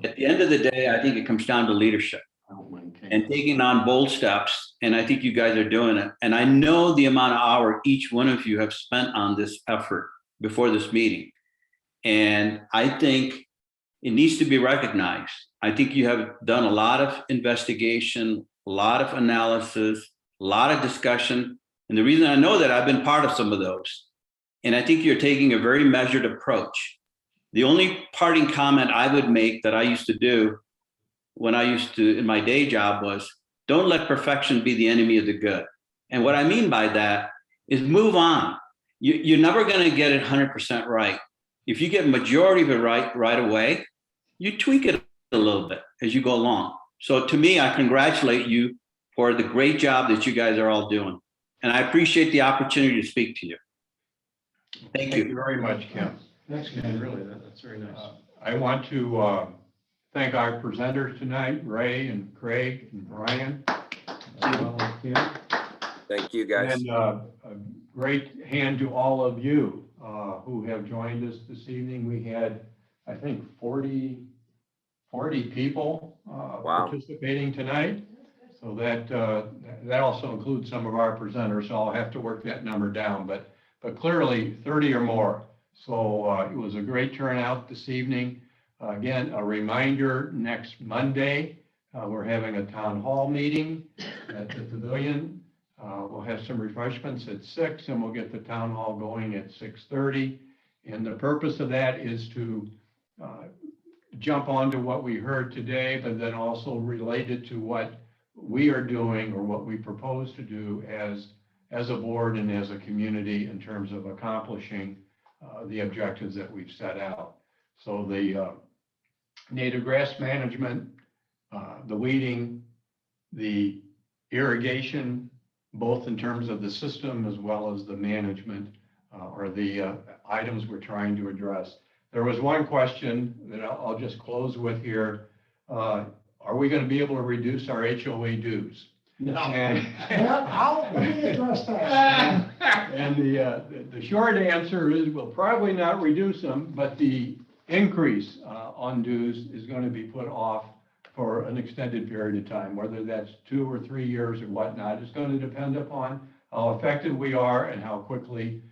At the end of the day, I think it comes down to leadership I don't mind and taking on bold steps. And I think you guys are doing it. And I know the amount of hour each one of you have spent on this effort before this meeting. And I think it needs to be recognized. I think you have done a lot of investigation, a lot of analysis, a lot of discussion. And the reason I know that, I've been part of some of those. And I think you're taking a very measured approach. The only parting comment I would make that I used to do when I used to, in my day job, was don't let perfection be the enemy of the good. And what I mean by that is move on. You're never going to get it 100% right. If you get majority of it right away, you tweak it a little bit as you go along. So to me, I congratulate you for the great job that you guys are all doing. And I appreciate the opportunity to speak to you. Thank you. Thank you very much, Kim. That's Yeah, good. really, that's very nice. I want to thank our presenters tonight, Ray and Craig and Brian. Kim. Thank you, guys. And a great hand to all of you who have joined us this evening. We had, I think, 40 people participating tonight. So that also includes some of our presenters. So I'll have to work that number down, but clearly 30 or more. So it was a great turnout this evening. Again, a reminder, next Monday, we're having a town hall meeting at the Pavilion. We'll have some refreshments at 6, and we'll get the town hall going at 6:30. And the purpose of that is to jump onto what we heard today, but then also relate it to what we are doing or what we propose to do as a board and as a community in terms of accomplishing the objectives that we've set out. So the native grass management, the weeding, the irrigation, both in terms of the system as well as the management, are the items we're trying to address. There was one question that I'll just close with here. Are we going to be able to reduce our HOA dues? No. And, Let me address that. and the short answer is we'll probably not reduce them, but the increase on dues is going to be put off for an extended period of time, whether that's 2 or 3 years or whatnot. It's going to depend upon how effective we are and how quickly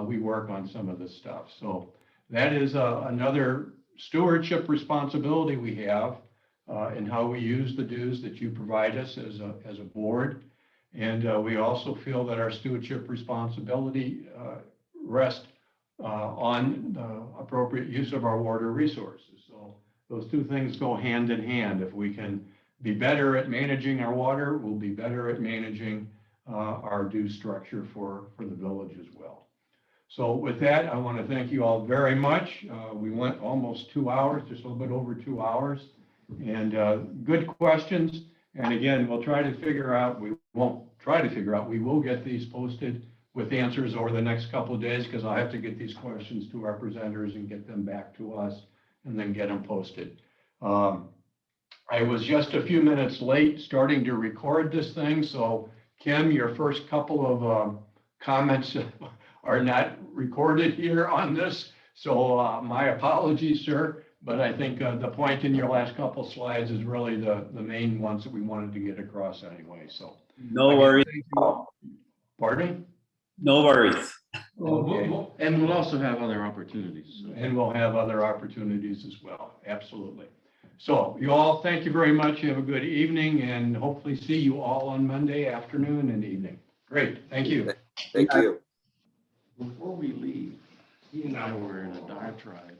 we work on some of this stuff. So that is another stewardship responsibility we have in how we use the dues that you provide us as a board. And we also feel that our stewardship responsibility rests on appropriate use of our water resources. So those two things go hand in hand. If we can be better at managing our water, we'll be better at managing our due structure for the village as well. So with that, I want to thank you all very much. We went almost 2 hours, just a little bit over 2 hours, and good questions. And again, we'll try to figure out, we won't try to figure out, we will get these posted with answers over the next couple of days, because I'll have to get these questions to our presenters and get them back to us and then get them posted. I was just a few minutes late starting to record this thing. So Kim, your first couple of comments are not recorded here on this. So my apologies, sir. But I think the point in your last couple slides is really the main ones that we wanted to get across anyway. So No worries. Pardon me? No worries. Okay. And we'll also have other opportunities. So. And we'll have other opportunities as well. Absolutely. So you all, thank you very much. Have a good evening, and hopefully see you all on Monday afternoon and evening. Great. Thank you. Thank you. Before we leave, he and I were in a diatribe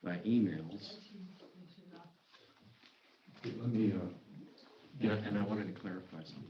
by emails. Let me, And I wanted to clarify something.